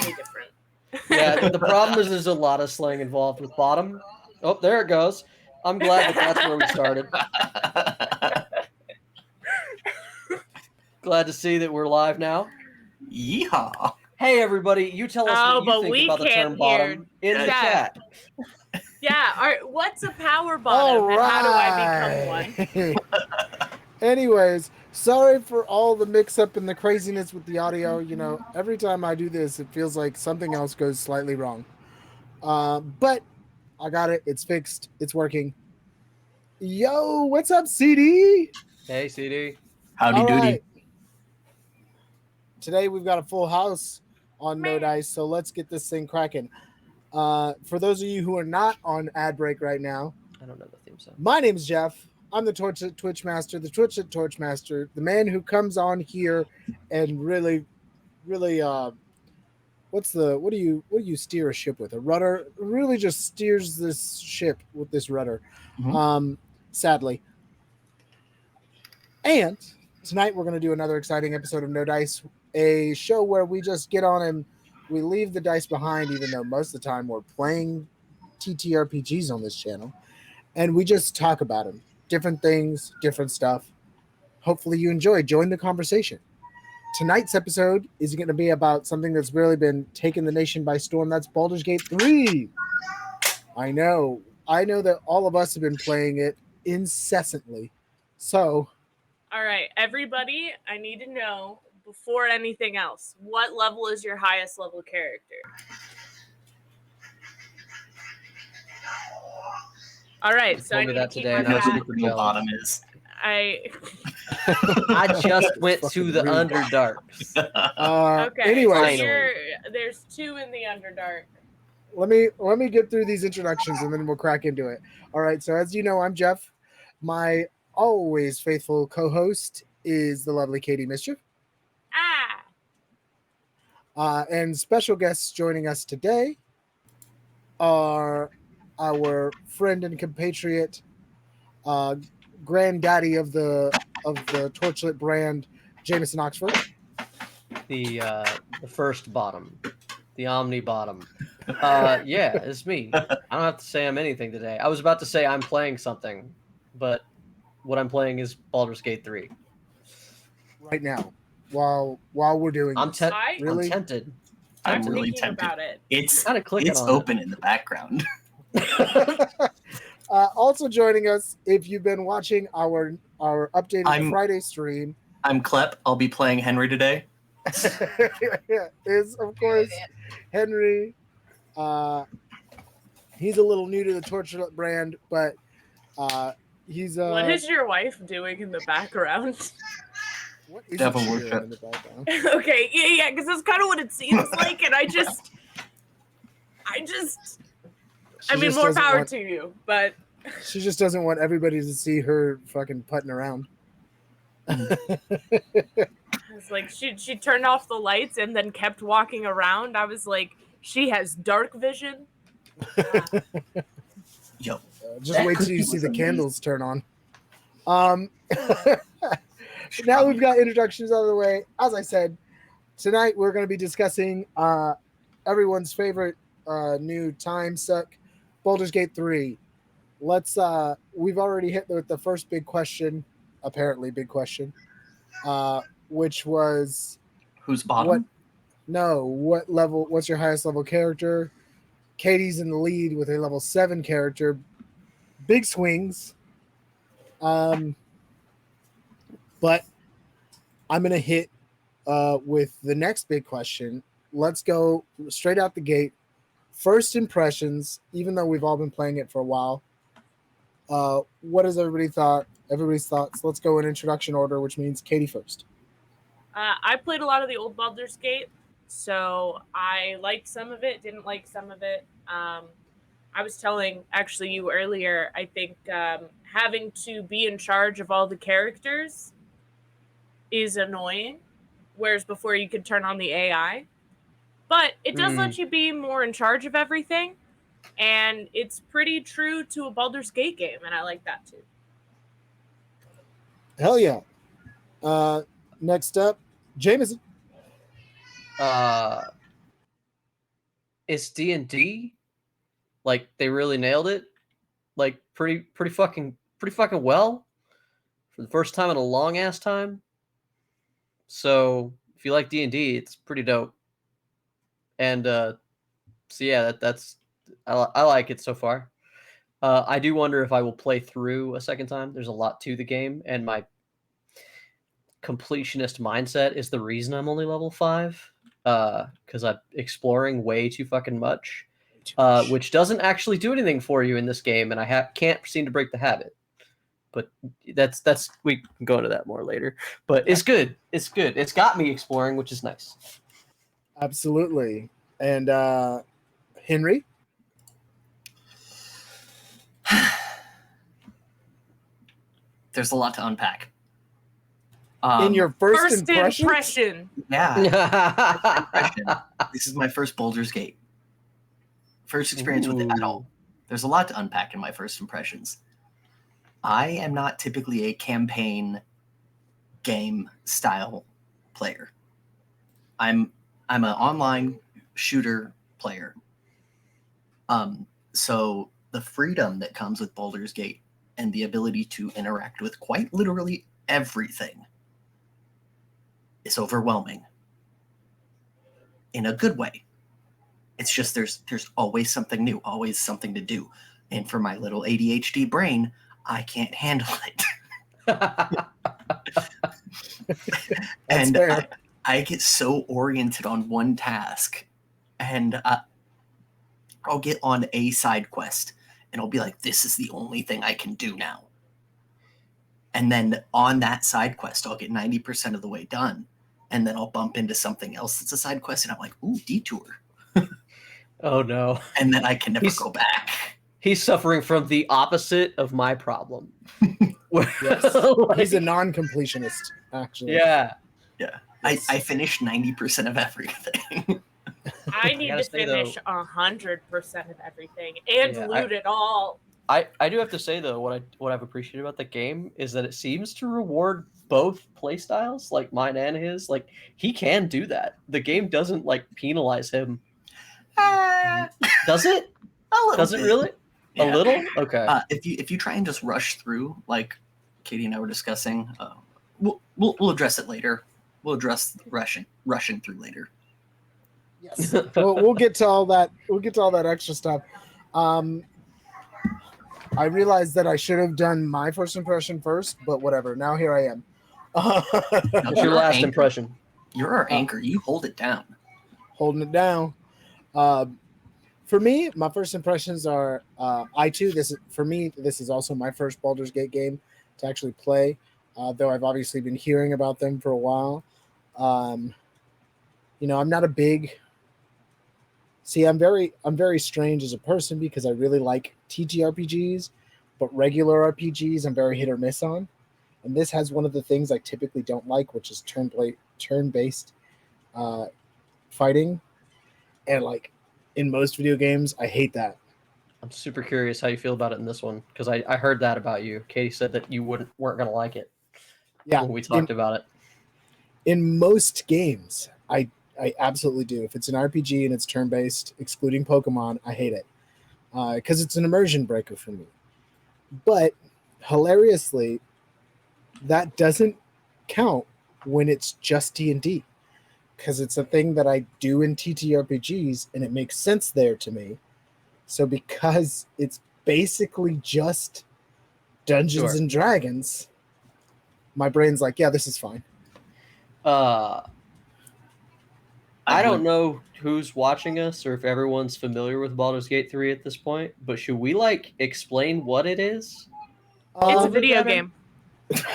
slightly different. Yeah, the problem is there's a lot of slang involved with bottom. Oh, there it goes. I'm glad that that's where we started. Glad to see that we're live now. Yeehaw. Hey, everybody, you tell us what you think about the term bottom in the chat. Yeah, what's a power bottom and how do I become one? Anyways, sorry for all the mix-up and the craziness with the audio. You know, every time I do this, it feels like something else goes slightly wrong. But I got it. It's fixed. It's working. Yo, what's up, CD? Hey, CD. Howdy All doody. right. Today we've got a full house on No Dice, so let's get this thing cracking. For those of you who are not on ad break right now, I don't know the theme song. My name's Jeff. I'm the Twitch Master, the Twitch at Torch Master, the man who comes on here and really, what do you steer a ship with? A rudder? Really just steers this ship with this rudder. Mhm. Sadly. And tonight we're going to do another exciting episode of No Dice, a show where we just get on and we leave the dice behind, even though most of the time we're playing TTRPGs on this channel, and we just talk about them. Different things, different stuff. Hopefully you enjoy. Join the conversation. Tonight's episode is going to be about something that's really been taking the nation by storm. That's Baldur's Gate 3. I know that all of us have been playing it incessantly. So, all right, everybody, I need to know before anything else, what level is your highest level character? All right, so I need to keep my bottom is. I just went to the Underdarks. Okay. Anyway, there's 2 in the Underdark. Let me get through these introductions and then we'll crack into it. All right. So as you know, I'm Jeff. My always faithful co-host is the lovely Katie Mischief. And special guests joining us today are our friend and compatriot, granddaddy of the Torchlit brand, Jameson Oxford. The first bottom, the Omni bottom. Yeah, it's me. I don't have to say I'm anything today. I was about to say I'm playing something, but what I'm playing is Baldur's Gate 3 right now. While we're doing I'm this. really? I'm tempted. I'm really tempted. About it. It's open in the background. Also joining us, if you've been watching our updated Friday stream, I'm Klep. I'll be playing Henry today. Is of course Henry. He's a little new to the Torchlit brand, but he's. What is your wife doing in the background? What is Devil she worship doing in the background? Okay, yeah, because that's kind of what it seems like, and I mean, more power to you, but she just doesn't want everybody to see her fucking putting around. It's like she turned off the lights and then kept walking around. I was like, she has dark vision. Yo, just wait till you see the candles turn on. Now we've got introductions out of the way. As I said, tonight we're going to be discussing everyone's favorite new time suck, Baldur's Gate 3. We've already hit with the first big question, apparently big question, which was who's bottom? What's your highest level character? Katie's in the lead with a level 7 character. Big swings. But I'm going to hit with the next big question. Let's go straight out the gate. First impressions, even though we've all been playing it for a while. What has everybody's thoughts? Let's go in introduction order, which means Katie first. I played a lot of the old Baldur's Gate, so I liked some of it, didn't like some of it. I was telling actually you earlier, I think having to be in charge of all the characters is annoying, whereas before you could turn on the AI. But it does let you be more in charge of everything, and it's pretty true to a Baldur's Gate game, and I like that too. Hell yeah. Next up, Jameson. it's D&D. Like they really nailed it. Like pretty fucking well for the first time in a long ass time. So if you like D&D, it's pretty dope. And so yeah, that's I like it so far. I do wonder if I will play through a second time. There's a lot to the game, and my completionist mindset is the reason I'm only level 5. Because I'm exploring way too fucking much, which doesn't actually do anything for you in this game, and I can't seem to break the habit. But that's we can go into that more later. But it's good. It's good. It's got me exploring, which is nice. Absolutely. And Henry? There's a lot to unpack. In your first impression? Yeah. Impression. This is my first Baldur's Gate. First experience with it at all. There's a lot to unpack in my first impressions. I am not typically a campaign game style player. I'm an online shooter player. So the freedom that comes with Baldur's Gate and the ability to interact with quite literally everything is overwhelming in a good way. It's just there's always something new, always something to do. And for my little ADHD brain, I can't handle it. And I get so oriented on one task, and I'll get on a side quest, and I'll be like, this is the only thing I can do now. And then on that side quest, I'll get 90% of the way done. And then I'll bump into something else that's a side quest, and I'm like, ooh, detour. Oh, no. And then I can never go back. He's suffering from the opposite of my problem. Yes. He's a non-completionist, actually. Yeah. Yeah. I finished 90% of everything. I need to finish 100% of everything and loot it all. I do have to say, though, what I've appreciated about the game is that it seems to reward both playstyles, like mine and his. Like, he can do that. The game doesn't, like, penalize him. Does it? Does it really? Yeah. A little? Okay. If you try and just rush through, like Katie and I were discussing, we'll address it later. We'll address rushing through later. Yes. we'll get to all that. We'll get to all that extra stuff. I realized that I should have done my first impression first, but whatever. Now here I am. What's your last impression? You're our anchor. You hold it down. Holding it down. For me, my first impressions are this is also my first Baldur's Gate game to actually play, though I've obviously been hearing about them for a while. I'm not a big. See, I'm very strange as a person because I really like TTRPGs, but regular RPGs I'm very hit or miss on. And this has one of the things I typically don't like, which is turn-based fighting. And like in most video games, I hate that. I'm super curious how you feel about it in this one, because I heard that about you. Katie said that you weren't going to like it. Yeah, when we talked about it. In most games, I absolutely do. If it's an RPG and it's turn-based, excluding Pokemon, I hate it because it's an immersion breaker for me. But hilariously, that doesn't count when it's just D&D, because it's a thing that I do in TTRPGs, and it makes sense there to me. So because it's basically just Dungeons and Dragons, my brain's like, yeah, this is fine. I don't know who's watching us or if everyone's familiar with Baldur's Gate 3 at this point, but should we explain what it is? It's a video game.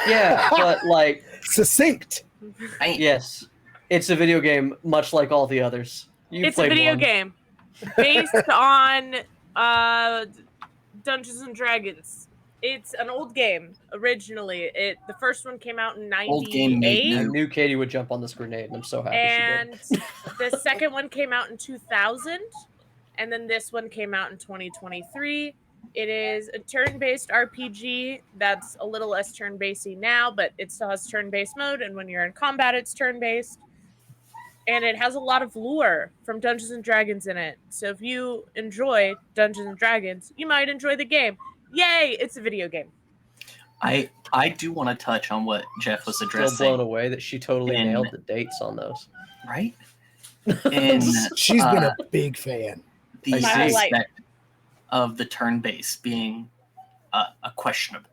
Yeah, but succinct. Yes, it's a video game, much like all the others. It's a video game based on Dungeons and Dragons. It's an old game originally. The first one came out in 98. I knew Katie would jump on this grenade, and I'm so happy she did. And the second one came out in 2000, and then this one came out in 2023. It is a turn-based RPG that's a little less turn-basedy now, but it still has turn-based mode, and when you're in combat, it's turn-based. and it has a lot of lore from Dungeons and Dragons in it. So if you enjoy Dungeons and Dragons, you might enjoy the game. Yay! It's a video game. I do want to touch on what Jeff was Still addressing. blown away that she totally And- nailed the dates on those. Right? In She's been a big fan. the I see. aspect of the turn base being a questionable.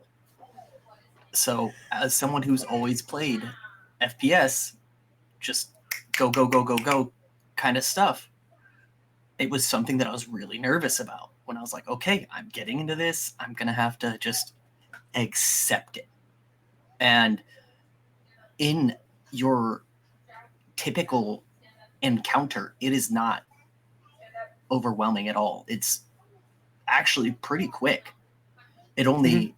So, as someone who's always played FPS, just go, go, go, go, go kind of stuff, it was something that I was really nervous about when I was like, okay, I'm getting into this. I'm going to have to just accept it. And in your typical encounter, it is not overwhelming at all. It's actually pretty quick. It only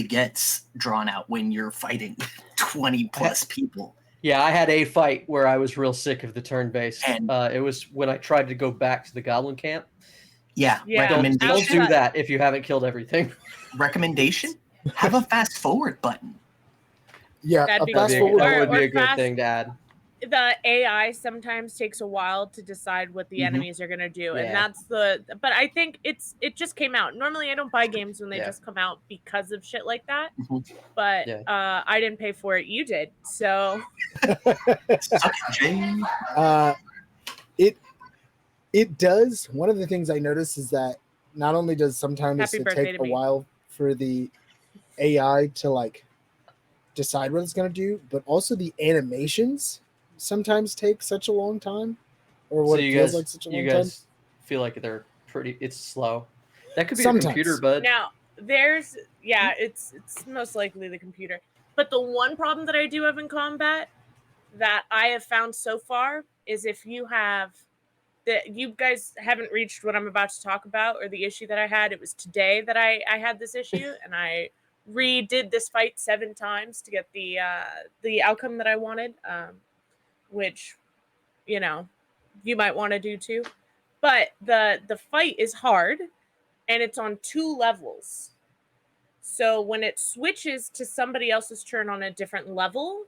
gets drawn out when you're fighting 20 plus people. Yeah, I had a fight where I was real sick of the turn base. And- It was when I tried to go back to the goblin camp. Yeah, Yeah. Don't recommendation. do that if you haven't killed everything. Recommendation: have a fast forward button. Yeah, That'd a be fast good. forward. That would be Or a good fast- thing to add. The AI sometimes takes a while to decide what the Mhm. enemies are gonna do, and Yeah. that's but I think it just came out. Normally I don't buy games when they Yeah. just come out because of shit like that. Mhm. But Yeah. I didn't pay for it. You did. So Suck it, Jay. It does. One of the things I noticed is that not only does sometimes Happy it birthday take to a me. while for the AI to like decide what it's going to do, but also the animations sometimes take such a long time, or what So it you feels guys, like such a you long time. guys feel like they're pretty. It's slow. That could be Sometimes. a computer, but now it's most likely the computer. But the one problem that I do have in combat that I have found so far is if you have that you guys haven't reached what I'm about to talk about or the issue that I had. It was today that I had this issue, and I redid this fight 7 times to get the outcome that I wanted, which you might want to do too. But the fight is hard, and it's on 2 levels. So when it switches to somebody else's turn on a different level,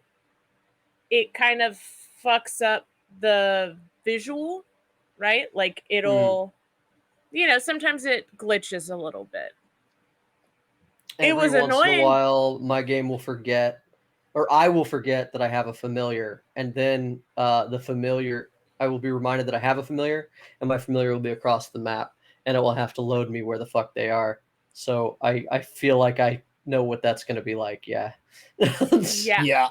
it kind of fucks up the visual, right? Like it'll, sometimes it glitches a little bit. It was every once in annoying. a while, my game will forget, or I will forget that I have a familiar, and then the familiar, I will be reminded that I have a familiar, and my familiar will be across the map, and it will have to load me where the fuck they are. So I feel like I know what that's going to be like. Yeah. Yeah.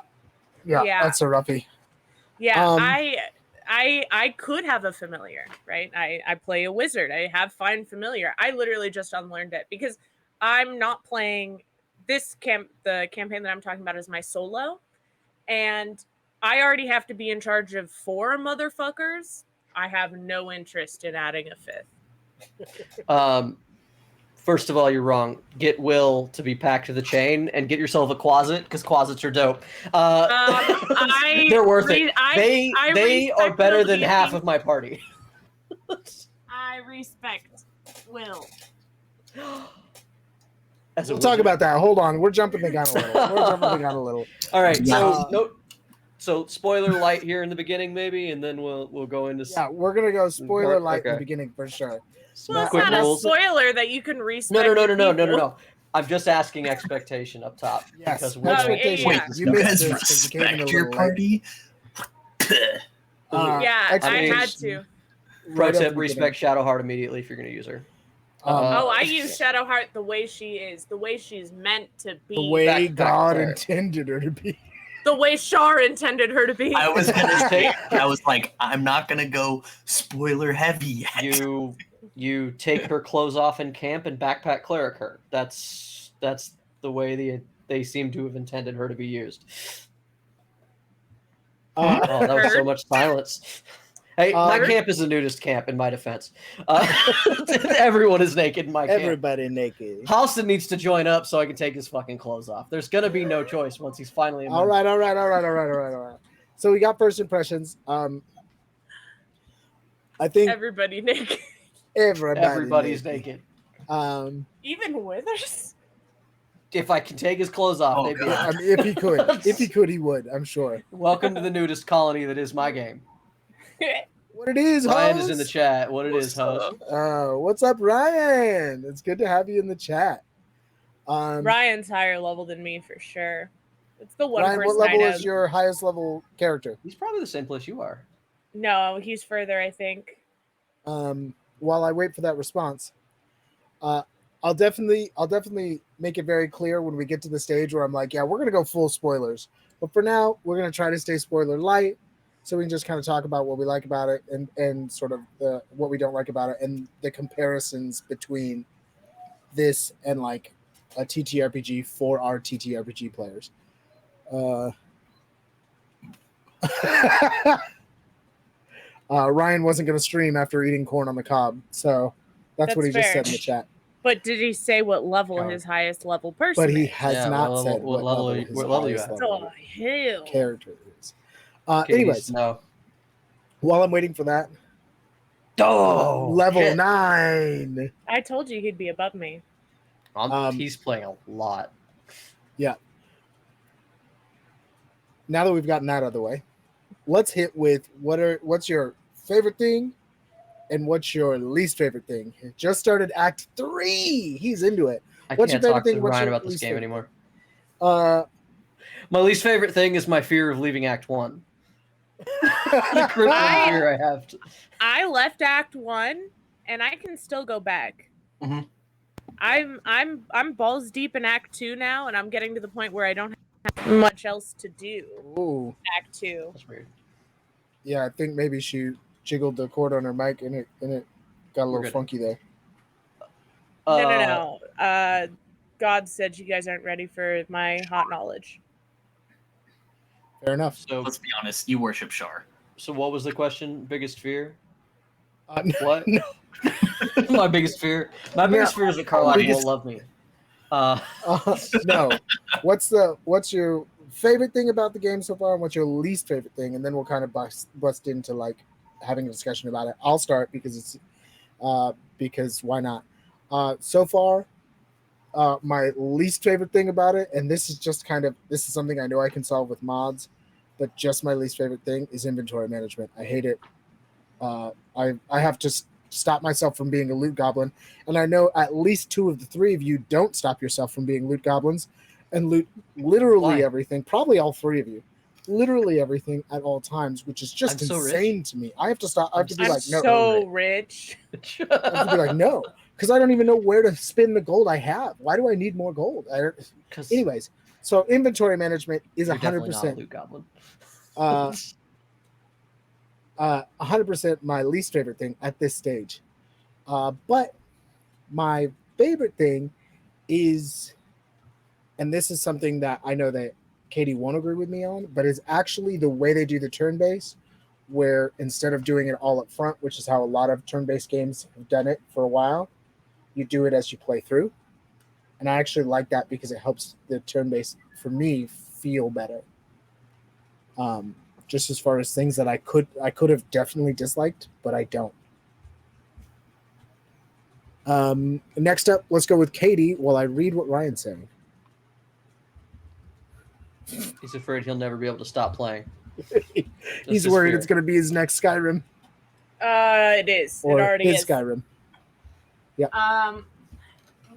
Yeah, that's a roughie. Yeah, Um, I could have a familiar, right? I play a wizard. I have fine familiar. I literally just unlearned it because I'm not playing the campaign that I'm talking about is my solo, and I already have to be in charge of 4 motherfuckers. I have no interest in adding a 5th. First of all, you're wrong. Get Will to be packed to the chain and get yourself a closet because closets are dope. They're worth it. They are respect better Will than being- half of my party. I respect Will. As a We'll talk wizard. about that. Hold on, we're jumping the gun a little. All right, Yeah. so spoiler light here in the beginning, maybe, and then we'll go into Yeah, we're gonna go spoiler light in the Okay. beginning for sure. Well, it's quick not rules. a spoiler that you can respect. No. your people. No. I'm just asking expectation up top. Yes, because Oh, expectation. yeah. You You missed guys this 'cause you came in a respect your little late. party? Yeah, I expectation had to. Pro right at tip: the respect Shadowheart immediately if you're going to use her. Oh, I use Shadowheart the way she is, the way she's meant to be, the way Back God there. intended her to be. the way Shar intended her to be. I was gonna say, I was like, I'm not gonna go spoiler heavy yet. You take her clothes off in camp and backpack cleric her. That's the way they seem to have intended her to be used. Uh, Oh, that was so Heard. much silence. Hey, my Heard. camp is a nudist camp. In my defense, everyone is naked in my camp. everybody naked. Halston needs to join up so I can take his fucking clothes off. There's gonna be no choice once he's finally. All right. So we got first impressions. I think Everybody naked. Everybody's naked. Even Withers? If I can take his clothes off, Oh, they'd be God. If he could, he would. I'm sure. welcome to the nudist colony that is my game. What it is, Ryan hoes? is in the chat. What it is, host? What's up, Ryan? It's good to have you in the chat. Ryan's higher level than me for sure. It's the one Ryan, what person I level know. is your highest level character? He's probably the same place you are. No, he's further, I think. While I wait for that response, I'll definitely make it very clear when we get to the stage where I'm like, yeah, we're gonna go full spoilers. But for now, we're gonna try to stay spoiler light, so we can just kind of talk about what we like about it and sort of what we don't like about it and the comparisons between this and like a TTRPG for our TTRPG players. Ryan wasn't going to stream after eating corn on the cob, so that's what he just said in the chat. But did he say what level his highest level person But he is? has not said what level his highest level character is. Anyways, no. While I'm waiting for that, level 9. I told you he'd be above me. He's playing a lot. Yeah. Now that we've gotten that out of the way, let's hit with what's your favorite thing and what's your least favorite thing. It just started Act 3. He's into it. What's your favorite thing? Ryan about this game anymore. My least favorite thing is my fear of leaving Act 1. The crippling fear I have. I left Act 1 and I can still go back. Mm-hmm. I'm balls deep in Act 2 now, and I'm getting to the point where I don't have much else to do. Ooh. Act 2. That's weird. Yeah, I think maybe she jiggled the cord on her mic and it got a little funky there. No. God said you guys aren't ready for my hot knowledge. Fair enough. So let's be honest, you worship Shar. So what was the question? Biggest fear? What? No. My biggest fear. My biggest fear is that Carlock won't love me. No. What's your favorite thing about the game so far, and what's your least favorite thing? And then we'll kind of bust into like having a discussion about it. I'll start because why not? So far, my least favorite thing about it, and this is something I know I can solve with mods, but just my least favorite thing is inventory management. I hate it. I have to stop myself from being a loot goblin, and I know at least 2 of the 3 of you don't stop yourself from being loot goblins and loot literally everything. Probably all 3 of you, literally everything at all times, which is just insane to me. I have to stop. I have to be like, no, so rich. I have to be like, no, because I don't even know where to spend the gold I have. Why do I need more gold? Anyways, so inventory management is 100% loot goblin. 100% my least favorite thing at this stage. But my favorite thing is, and this is something that I know that Katie won't agree with me on, but is actually the way they do the turn-based, where instead of doing it all up front, which is how a lot of turn-based games have done it for a while, you do it as you play through. And I actually like that because it helps the turn-based, for me, feel better. Just as far as things that I could have definitely disliked, but I don't. Next up, let's go with Katie while I read what Ryan's saying. He's afraid he'll never be able to stop playing. He's worried it's going to be his next Skyrim. It is. Or it already his is. Skyrim. Yeah.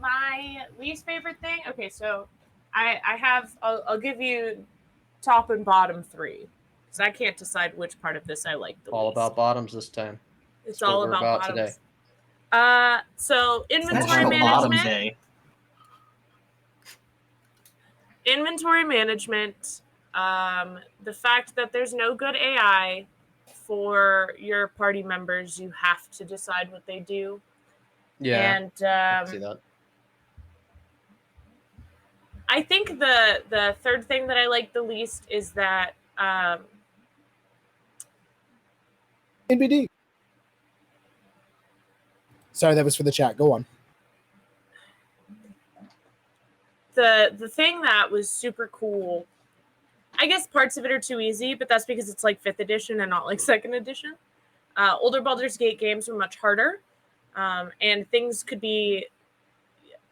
My least favorite thing. Okay, so I'll give you top and bottom 3. Because I can't decide which part of this I like the all least. About bottoms this time. It's all about bottoms. Today. So inventory management. Inventory management. The fact that there's no good AI for your party members, you have to decide what they do. Yeah. And I can see that. I think the third thing that I like the least is that NBD. Sorry, that was for the chat. Go on. The thing that was super cool, I guess parts of it are too easy, but that's because it's like 5th edition and not like 2nd edition. Older Baldur's Gate games were much harder, and things could be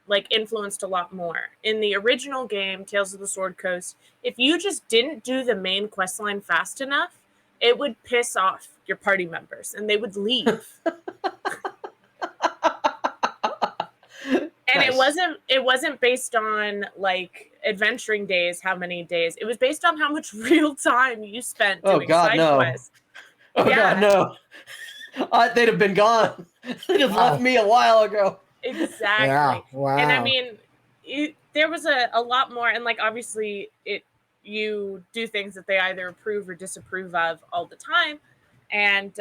like influenced a lot more. In the original game, Tales of the Sword Coast, if you just didn't do the main quest line fast enough, it would piss off your party members and they would leave. And Nice. it wasn't based on like adventuring days, how many days. It was based on how much real time you spent doing side quests. Oh God, no. They'd have been gone. They'd have left me a while ago. Exactly. Yeah, wow. And I mean, there was a lot more, and like obviously you do things that they either approve or disapprove of all the time, and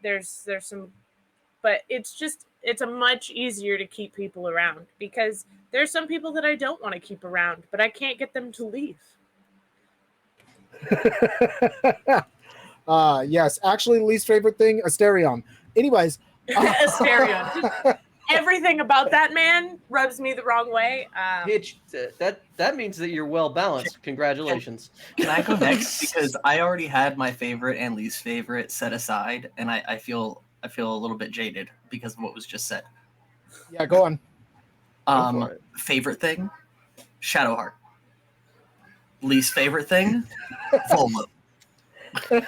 there's some, but it's a much easier to keep people around because there's some people that I don't want to keep around, but I can't get them to leave. Yes, actually, least favorite thing, Asterion. Anyways, Asterion. Everything about that man rubs me the wrong way. That means that you're well balanced. Congratulations. Can I go next? Because I already had my favorite and least favorite set aside, and I feel a little bit jaded because of what was just said. Yeah, go on. Go for it. Favorite thing, Shadowheart. Least favorite thing, Volo. Least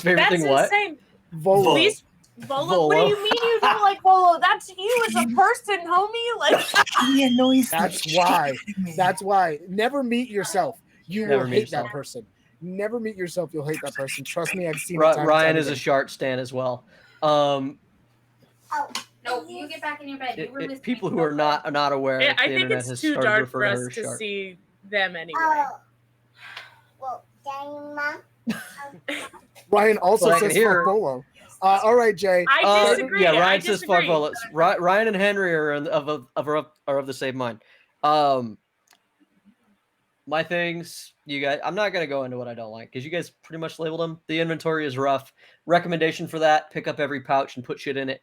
favorite That's thing, what? insane. Volo. Least Volo? What do you mean you don't like Volo? That's you as a person, homie. Like, He annoys That's me. why. That's why. Never meet yourself. You Never will meet hate that yourself. person. Never meet yourself. You'll hate that person. Trust me. I've seen it. Time and Ryan time is a again. Shart stan as well. Oh, no, you get back in your bed. You were listening. People who are not aware, I the think internet it's has too started dark referring for to us her as to Shart. see them anyway. Ryan also Well, I can says hear- fuck Bolo. All right, Jay. I disagree. Yeah, I Ryan says fuck disagree. Bolas. Ryan and Henry are of the same mind. My things, you guys. I'm not gonna go into what I don't like because you guys pretty much labeled them. The inventory is rough. Recommendation for that: pick up every pouch and put shit in it.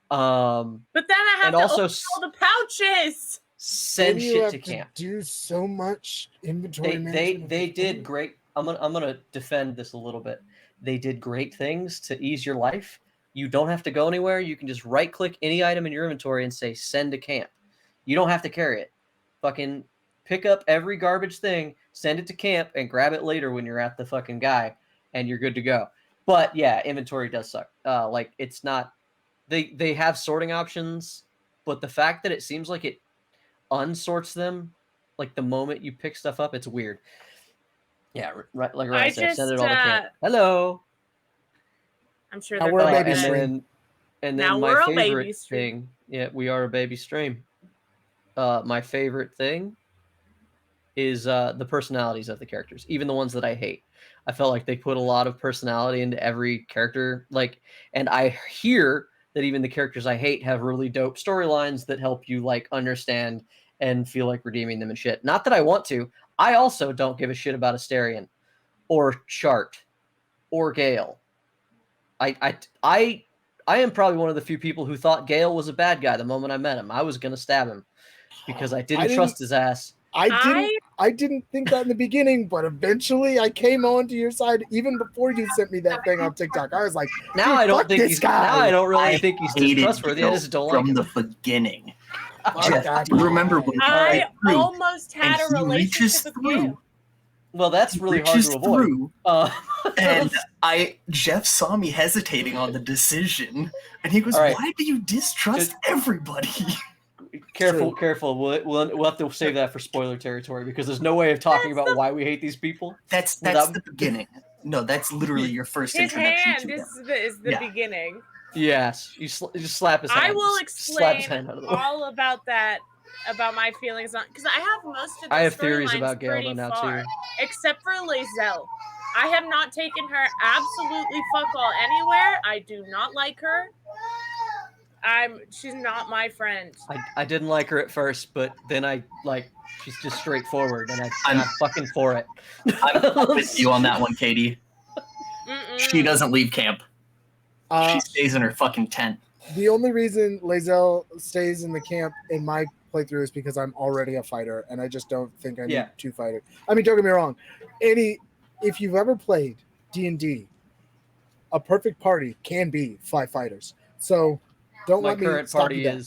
But then I have and to also open all the pouches. send Then you shit have to camp. do so much inventory They management. did great. I'm gonna defend this a little bit. They did great things to ease your life. You don't have to go anywhere. You can just right click any item in your inventory and say send to camp. You don't have to carry it. Fucking pick up every garbage thing, send it to camp, and grab it later when you're at the fucking guy, and you're good to go. But yeah, inventory does suck. Like it's not. They have sorting options, but the fact that it seems like it unsorts them, like the moment you pick stuff up, it's weird. Yeah, right. Like Ryan said, send it all to camp. Hello. I'm sure Now they're we're a going baby to- stream. And Now then we're my a baby favorite stream. thing. Yeah, we are a baby stream. My favorite thing is the personalities of the characters, even the ones that I hate. I felt like they put a lot of personality into every character. Like, and I hear that even the characters I hate have really dope storylines that help you like understand and feel like redeeming them and shit. Not that I want to. I also don't give a shit about Asterion or Chart or Gale. I am probably one of the few people who thought Gale was a bad guy the moment I met him. I was gonna stab him because I didn't trust his ass. I didn't think that in the beginning, but eventually I came on to your side even before you sent me that thing on TikTok. I was like, Now dude, I don't fuck think this he's. guy. Now I don't really I think he's hated distrustworthy. I Gale just don't from like him. the beginning. Fuck Jeff, that you guy. remember when I through, almost had and a he reaches relationship with you. through, Well, that's really hard reaches to avoid. through, and Jeff saw me hesitating on the decision, and he goes, All right. "Why do you distrust everybody?" Careful. We'll have to save that for spoiler territory because there's no way of talking about why we hate these people. That's Without- the beginning. No, that's literally your first His introduction hand to is them. the Yeah. beginning. Yes, you just slap his hand. I will Slap his explain hand out of the way. all about that, about my feelings on, because I have most of the I have theories storylines about Gale pretty though now far, too. except for Lazelle. I have not taken her absolutely fuck all anywhere. I do not like her. She's not my friend. I didn't like her at first, but then she's just straightforward, and I'm I'm- fucking for it. I'm with you on that one, Katie. Mm-mm. She doesn't leave camp. She stays in her fucking tent. The only reason Lazelle stays in the camp in my playthrough is because I'm already a fighter, and I just don't think I need Yeah. two fighters. I mean, don't get me wrong. If you've ever played D&D, a perfect party can be 5 fighters. So don't my let me current stop party you there.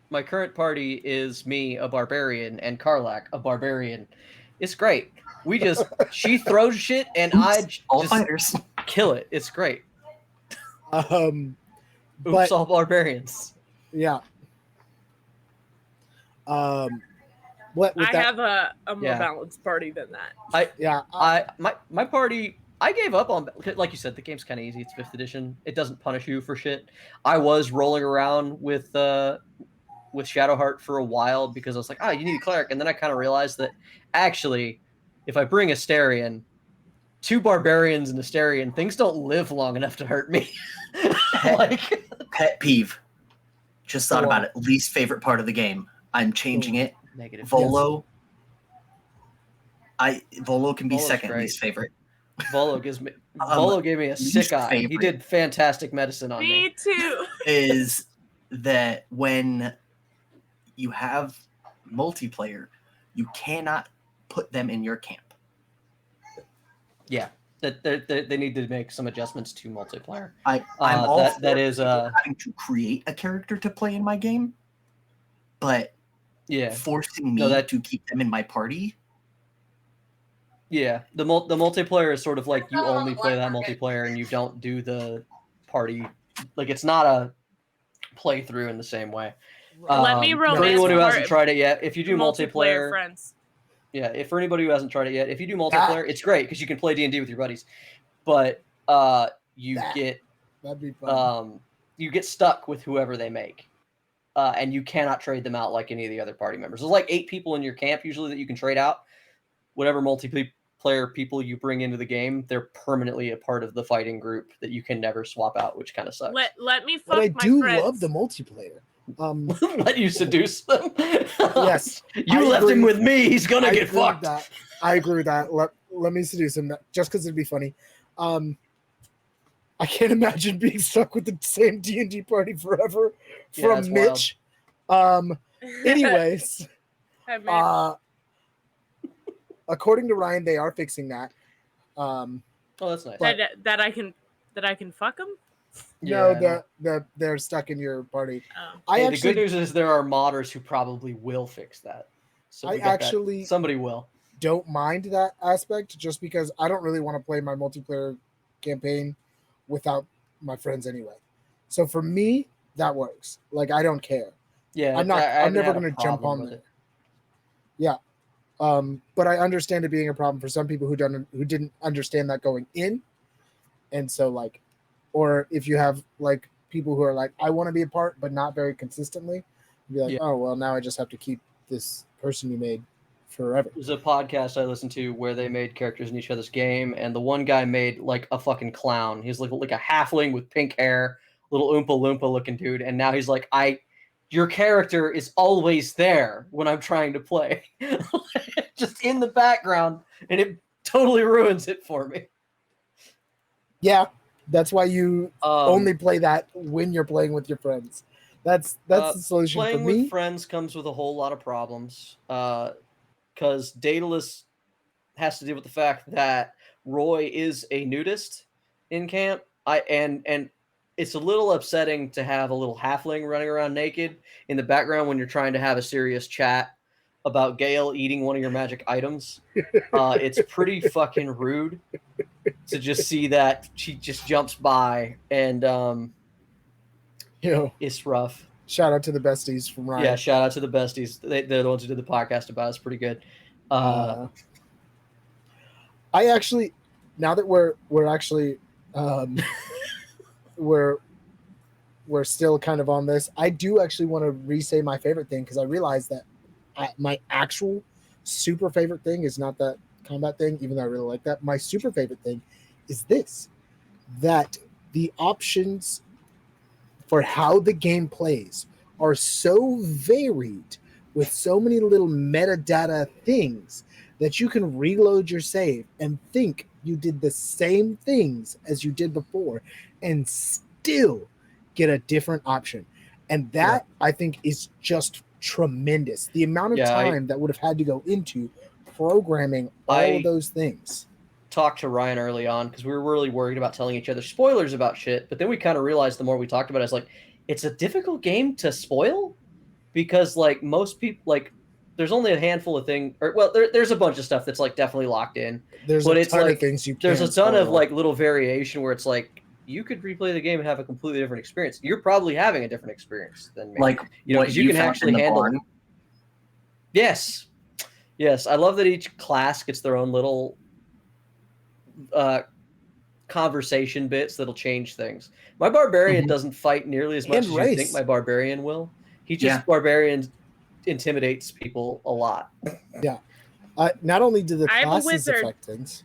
my current party is me, a barbarian, and Karlak, a barbarian. It's great. she throws shit and I All just fighters. kill it. It's great. But Oops, all barbarians. yeah. What with I that? have a more Yeah. balanced party than that. My party, I gave up on, like you said, the game's kind of easy. It's 5th edition. It doesn't punish you for shit. I was rolling around with Shadowheart for a while because I was like, you need a cleric, and then I kind of realized that actually, if I bring Asterion, 2 barbarians and Asterion, things don't live long enough to hurt me. Like, Pet peeve. Just thought about it. Least favorite part of the game. I'm changing it. negative. Volo. Volo can be Volo's second great. least favorite. Volo gave me a sick eye. favorite. He did fantastic medicine on me. Me too. Is that when you have multiplayer, you cannot put them in your camp. Yeah, they need to make some adjustments to multiplayer. I'm all that for that is having to create a character to play in my game, but yeah, forcing me to keep them in my party. Yeah, the multiplayer is sort of like you only play that multiplayer and you don't do the party. Like, it's not a playthrough in the same way. Let me For anyone who romance hasn't tried it yet, if you do multiplayer, friends. yeah, for anybody who hasn't tried it yet, if you do multiplayer, it's great because you can play D&D with your buddies. But That'd be fun. you get stuck with whoever they make. And you cannot trade them out like any of the other party members. There's like 8 people in your camp usually that you can trade out. Whatever multiplayer people you bring into the game, they're permanently a part of the fighting group that you can never swap out, which kind of sucks. Let me fuck But I my do friends. love the multiplayer. Let you seduce them? Yes. You left him with me. He's going to get agree with fucked. that. I agree with that. Let me seduce him just because it'd be funny. I can't imagine being stuck with the same D&D party forever from that's Mitch. Anyways, I mean, according to Ryan, they are fixing that. Oh, that's nice. that I can fuck them. No, they're stuck in your party. Oh. The good news is there are modders who probably will fix that. So somebody will. Don't mind that aspect just because I don't really want to play my multiplayer campaign without my friends anyway. So for me, that works. Like, I don't care. Yeah, I'm never going to jump on there. Yeah. But I understand it being a problem for some people who didn't understand that going in. And so, like, or if you have like people who are like, I want to be a part, but not very consistently, be like, oh, well, now I just have to keep this person you made forever. There's a podcast I listened to where they made characters in each other's game, and the one guy made like a fucking clown. He's like a halfling with pink hair, little Oompa Loompa looking dude, and now he's like, your character is always there when I'm trying to play. Just in the background, and it totally ruins it for me. Yeah, that's why you only play that when you're playing with your friends. That's the solution for me. Playing with friends comes with a whole lot of problems. Because Daedalus has to deal with the fact that Roy is a nudist in camp. And it's a little upsetting to have a little halfling running around naked in the background when you're trying to have a serious chat about Gale eating one of your magic items. It's pretty fucking rude to just see that she just jumps by, and it's rough. Shout out to the besties from Ryan. Yeah, shout out to the besties. They're the ones who did the podcast about it. It's pretty good. I actually, now that we're actually we're still kind of on this, I do actually want to re-say my favorite thing, because I realized that my actual super favorite thing is not that combat thing, even though I really like that. My super favorite thing is this, that the options for how the game plays are so varied with so many little metadata things that you can reload your save and think you did the same things as you did before and still get a different option. And that, I think, is just tremendous. The amount of time that would have had to go into programming all of those things. Talked to Ryan early on because we were really worried about telling each other spoilers about shit, but then we kind of realized the more we talked about it, it's like, it's a difficult game to spoil, because like most people, like there's only a handful of things, or there's a bunch of stuff that's like definitely locked in. There's But a it's ton like of things you there's can a ton of spoil. like little variation where it's like you could replay the game and have a completely different experience. You're probably having a different experience than me. Like you know, what because you you can found actually in the handle. barn. Yes, yes, I love that each class gets their own little conversation bits that'll change things. My barbarian Mhm. doesn't fight nearly as much And as you race. think my barbarian will. He just Yeah. barbarian intimidates people a lot. Not only do the I have a classes wizard. affect things,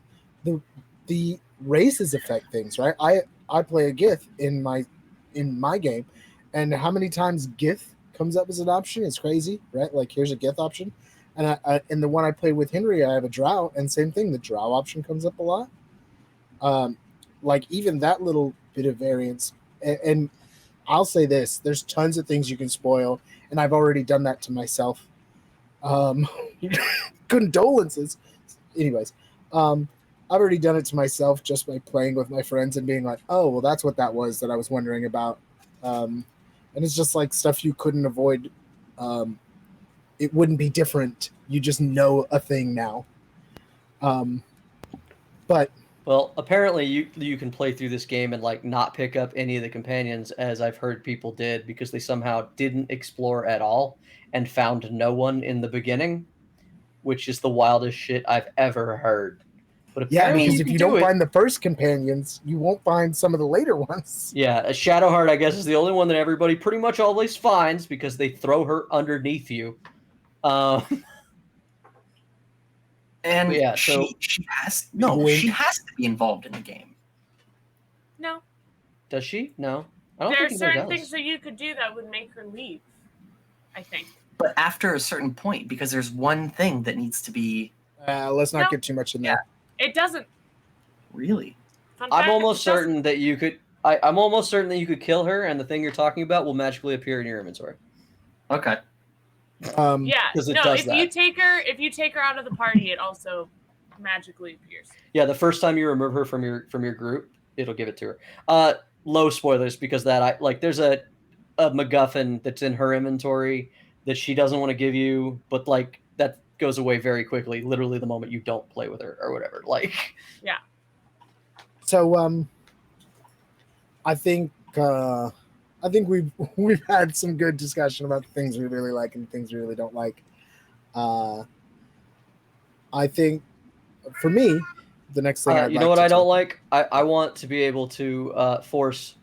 the races affect things, right? I play a Gith in my game, and how many times Gith comes up as an option is crazy, right? Like here's a Gith option, and in the one I play with Henry, I have a Drow, and same thing, the Drow option comes up a lot. Like even that little bit of variance, and I'll say this: there's tons of things you can spoil, and I've already done that to myself. Condolences. Anyways, I've already done it to myself just by playing with my friends and being like, oh, well, that's what that was that I was wondering about. And it's just like stuff you couldn't avoid. It wouldn't be different. You just know a thing now. But Well, apparently you can play through this game and like not pick up any of the companions, as I've heard people did, because they somehow didn't explore at all and found no one in the beginning, which is the wildest shit I've ever heard. But yeah, apparently because you if can you do don't it. find the first companions, you won't find some of the later ones. Yeah, a Shadowheart, I guess, is the only one that everybody pretty much always finds because they throw her underneath you. And yeah, she so has Wink. she has to be involved in the game. No, does she? No, I don't there are think anybody certain does. things that you could do that would make her leave. I think. But after a certain point, because there's one thing that needs to be Let's not No. get too much in there. It doesn't. really. Fun I'm fact, almost it doesn't. certain that you could. I'm almost certain that you could kill her, and the thing you're talking about will magically appear in your inventory. Okay. Yeah, 'Cause it no. does If that. you take her out of the party, it also magically appears. Yeah, the first time you remove her from your group, it'll give it to her. Low spoilers because there's a MacGuffin that's in her inventory that she doesn't want to give you, but like that goes away very quickly, literally the moment you don't play with her or whatever. Like, Yeah. So I think we've had some good discussion about the things we really like and things we really don't like. I think for me, the next thing I'd you like know what to I don't talk- like? I want to be able to force.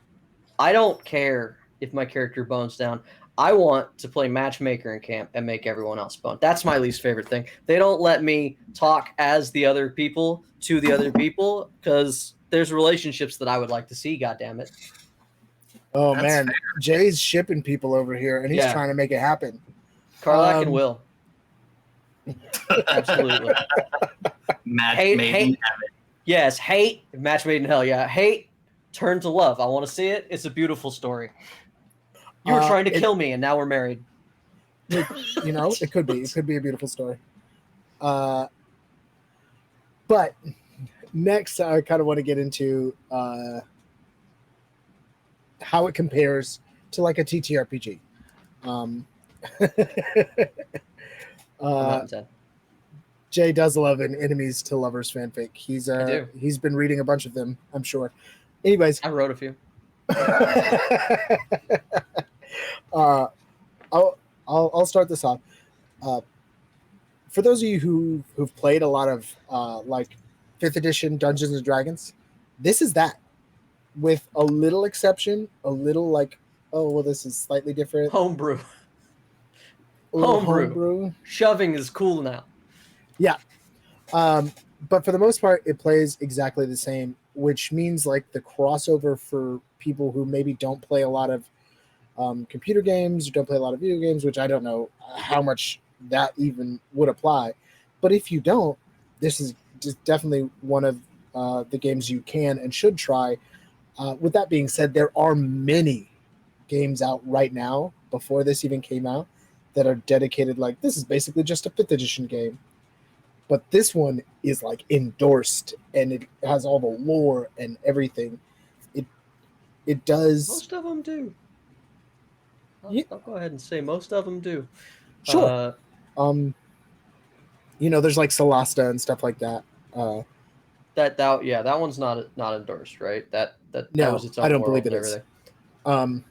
I don't care if my character bones down. I want to play matchmaker in camp and make everyone else bone. That's my least favorite thing. They don't let me talk as the other people to the other people because there's relationships that I would like to see. God damn it! Oh That's man, fair. Jay's shipping people over here, and he's Yeah. trying to make it happen. Karlak and Um, Will, absolutely. Match Hate- made hate- in heaven. Yes, hate match made in hell. Yeah, hate turn to love. I want to see it. It's a beautiful story. You were trying to kill me, and now we're married. You know, it could be a beautiful story. But next, I kind of want to get into how it compares to like a TTRPG. I'm not in 10. Jay does love an enemies to lovers fanfic. He's I do. He's been reading a bunch of them, I'm sure. Anyways, I wrote a few. I'll start this off. For those of you who've played a lot of like 5th edition Dungeons and Dragons, this is that, with a little exception, a little like, oh well, this is slightly different. Homebrew. A little Homebrew. homebrew. Shoving is cool now. But for the most part, it plays exactly the same, which means like the crossover for people who maybe don't play a lot of computer games, or don't play a lot of video games, which I don't know how much that even would apply. But if you don't, this is just definitely one of the games you can and should try. With that being said, there are many games out right now before this even came out that are dedicated, like this is basically just a 5th edition game. But this one is like endorsed, and it has all the lore and everything. It does. Most of them do. Yeah. I'll go ahead and say most of them do. Sure. there's like Solasta and stuff like that. That one's not endorsed, right? That No, was its I own don't world believe it and is. everything.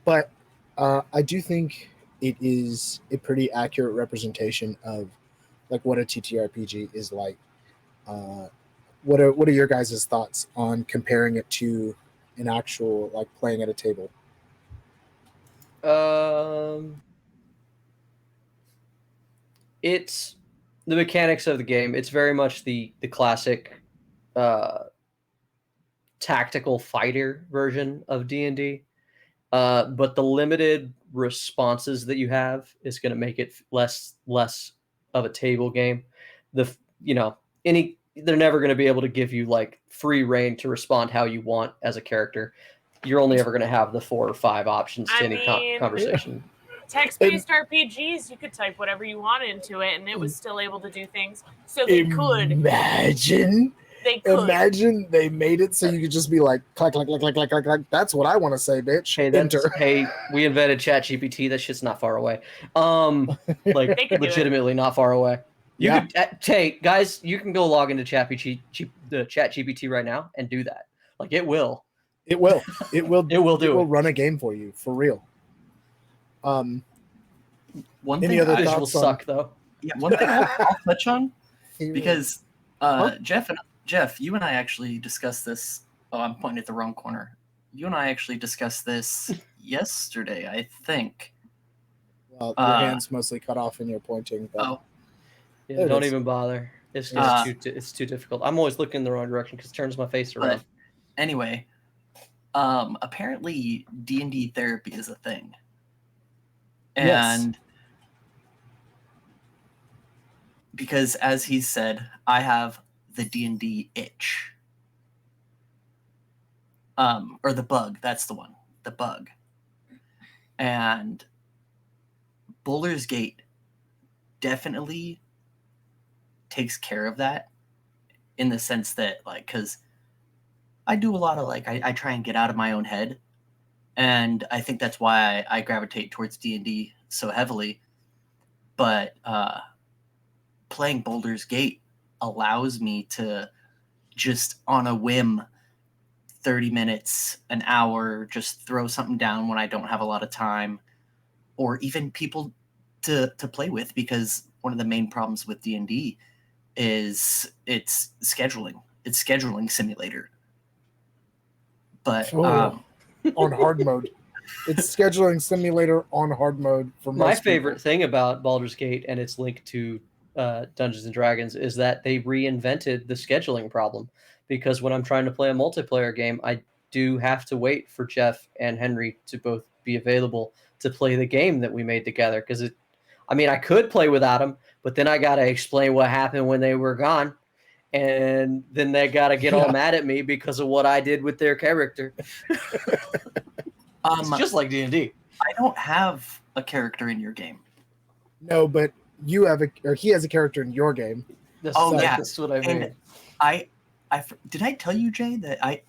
But I do think it is a pretty accurate representation of like what a TTRPG is like. What are your guys' thoughts on comparing it to an actual like playing at a table? It's the mechanics of the game. It's very much the classic tactical fighter version of D&D. But the limited responses that you have is going to make it less of a table game. They're never going to be able to give you like free reign to respond how you want as a character. You're only ever going to have the 4 or 5 options to any conversation. Text-based RPGs, you could type whatever you want into it, and it was still able to do things. So they could. Imagine they made it so you could just be like, clack, clack, clack, clack, clack, clack, clack. That's what I want to say, bitch. Hey, we invented ChatGPT. That shit's not far away. Like legitimately not far away. You could, hey guys, you can go log into ChatGPT right now and do that. Like it will. It will run a it. game for you for real. One Any thing other visuals thoughts suck though. Yeah, one thing I'll touch on because Jeff, you and I actually discussed this. Oh, I'm pointing at the wrong corner. You and I actually discussed this yesterday, I think. Well, your hand's mostly cut off and you're pointing. But yeah, don't even bother. It's too difficult. I'm always looking in the wrong direction because it turns my face around. But anyway, apparently D&D therapy is a thing. And because as he said, I have the D&D itch. Or the bug, that's the one. The bug. And Boulders Gate definitely takes care of that in the sense that, like, because I do a lot of, like, I try and get out of my own head. And I think that's why I gravitate towards D&D so heavily. But playing Boulders Gate allows me to just on a whim 30 minutes, an hour, just throw something down when I don't have a lot of time, or even people to play with, because one of the main problems with D&D is it's scheduling. It's scheduling simulator. But on hard mode. It's scheduling simulator on hard mode for most My favorite thing about Baldur's Gate and its link to Dungeons and Dragons is that they reinvented the scheduling problem. Because when I'm trying to play a multiplayer game, I do have to wait for Jeff and Henry to both be available to play the game that we made together. Because I could play without them, but then I got to explain what happened when they were gone. And then they got to get all mad at me because of what I did with their character. It's just like D&D. I don't have a character in your game. No, but you have he has a character in your game. That's what I mean. And did I tell you, Jay, that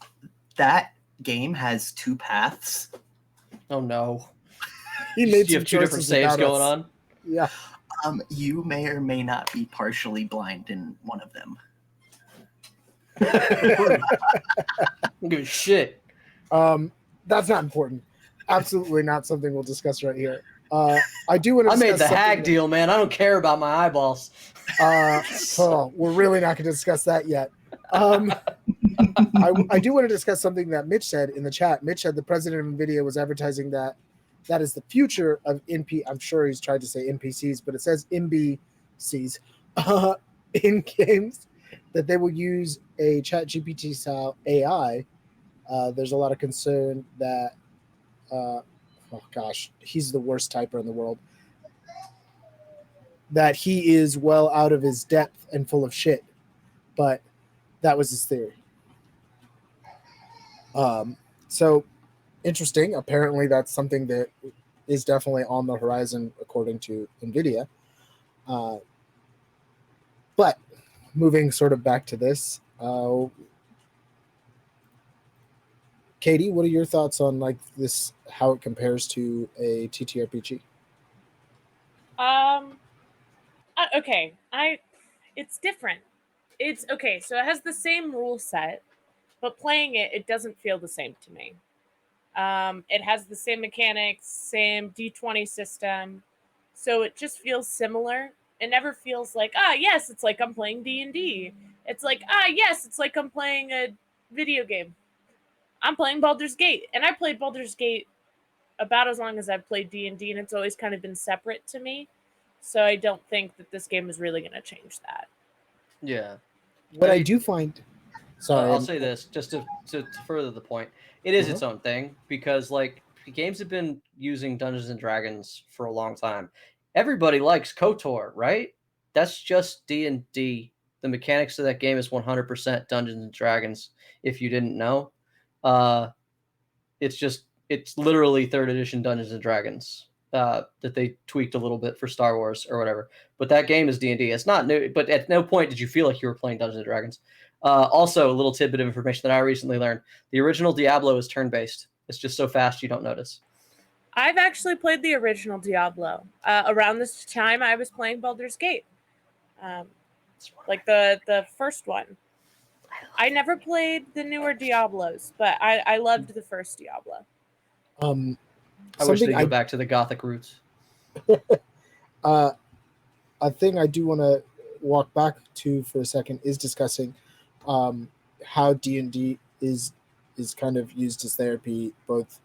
that game has 2 paths? Oh no! He made you have 2 different saves going on. Yeah. You may or may not be partially blind in one of them. I don't give a shit. That's not important. Absolutely not something we'll discuss right here. I do want to. I made the hag deal, man. I don't care about my eyeballs. We're really not going to discuss that yet. I do want to discuss something that Mitch said in the chat. Mitch said the president of NVIDIA was advertising that is the future of I'm sure he's tried to say NPCs, but it says NBCs in games, that they will use a ChatGPT style AI. There's a lot of concern that, he's the worst typer in the world, that he is well out of his depth and full of shit. But that was his theory. So interesting. Apparently that's something that is definitely on the horizon according to NVIDIA. But moving sort of back to this, Katie, what are your thoughts on like this, how it compares to a TTRPG? okay. It's different. It's okay. So it has the same rule set, but playing it, it doesn't feel the same to me. It has the same mechanics, same D20 system, so it just feels similar. It never feels like yes, it's like I'm playing D&D. It's like yes, it's like I'm playing a video game. I'm playing Baldur's Gate, and I played Baldur's Gate about as long as I've played D&D, and it's always kind of been separate to me. So I don't think that this game is really going to change that. Yeah. What I do find, sorry, I'll say this just to further the point. It is Uh-huh. its own thing because like games have been using Dungeons and Dragons for a long time. Everybody likes KOTOR, right? That's just D&D. The mechanics of that game is 100% Dungeons and Dragons. If you didn't know, it's literally third edition Dungeons and Dragons that they tweaked a little bit for Star Wars or whatever. But that game is D&D. It's not new. But at no point did you feel like you were playing Dungeons and Dragons. Also, a little tidbit of information that I recently learned: the original Diablo is turn-based. It's just so fast you don't notice. I've actually played the original Diablo. Around this time, I was playing Baldur's Gate, like the first one. I never played the newer Diablos, but I loved the first Diablo. I wish they'd go back to the Gothic roots. A thing I do want to walk back to for a second is discussing how D&D is kind of used as therapy, both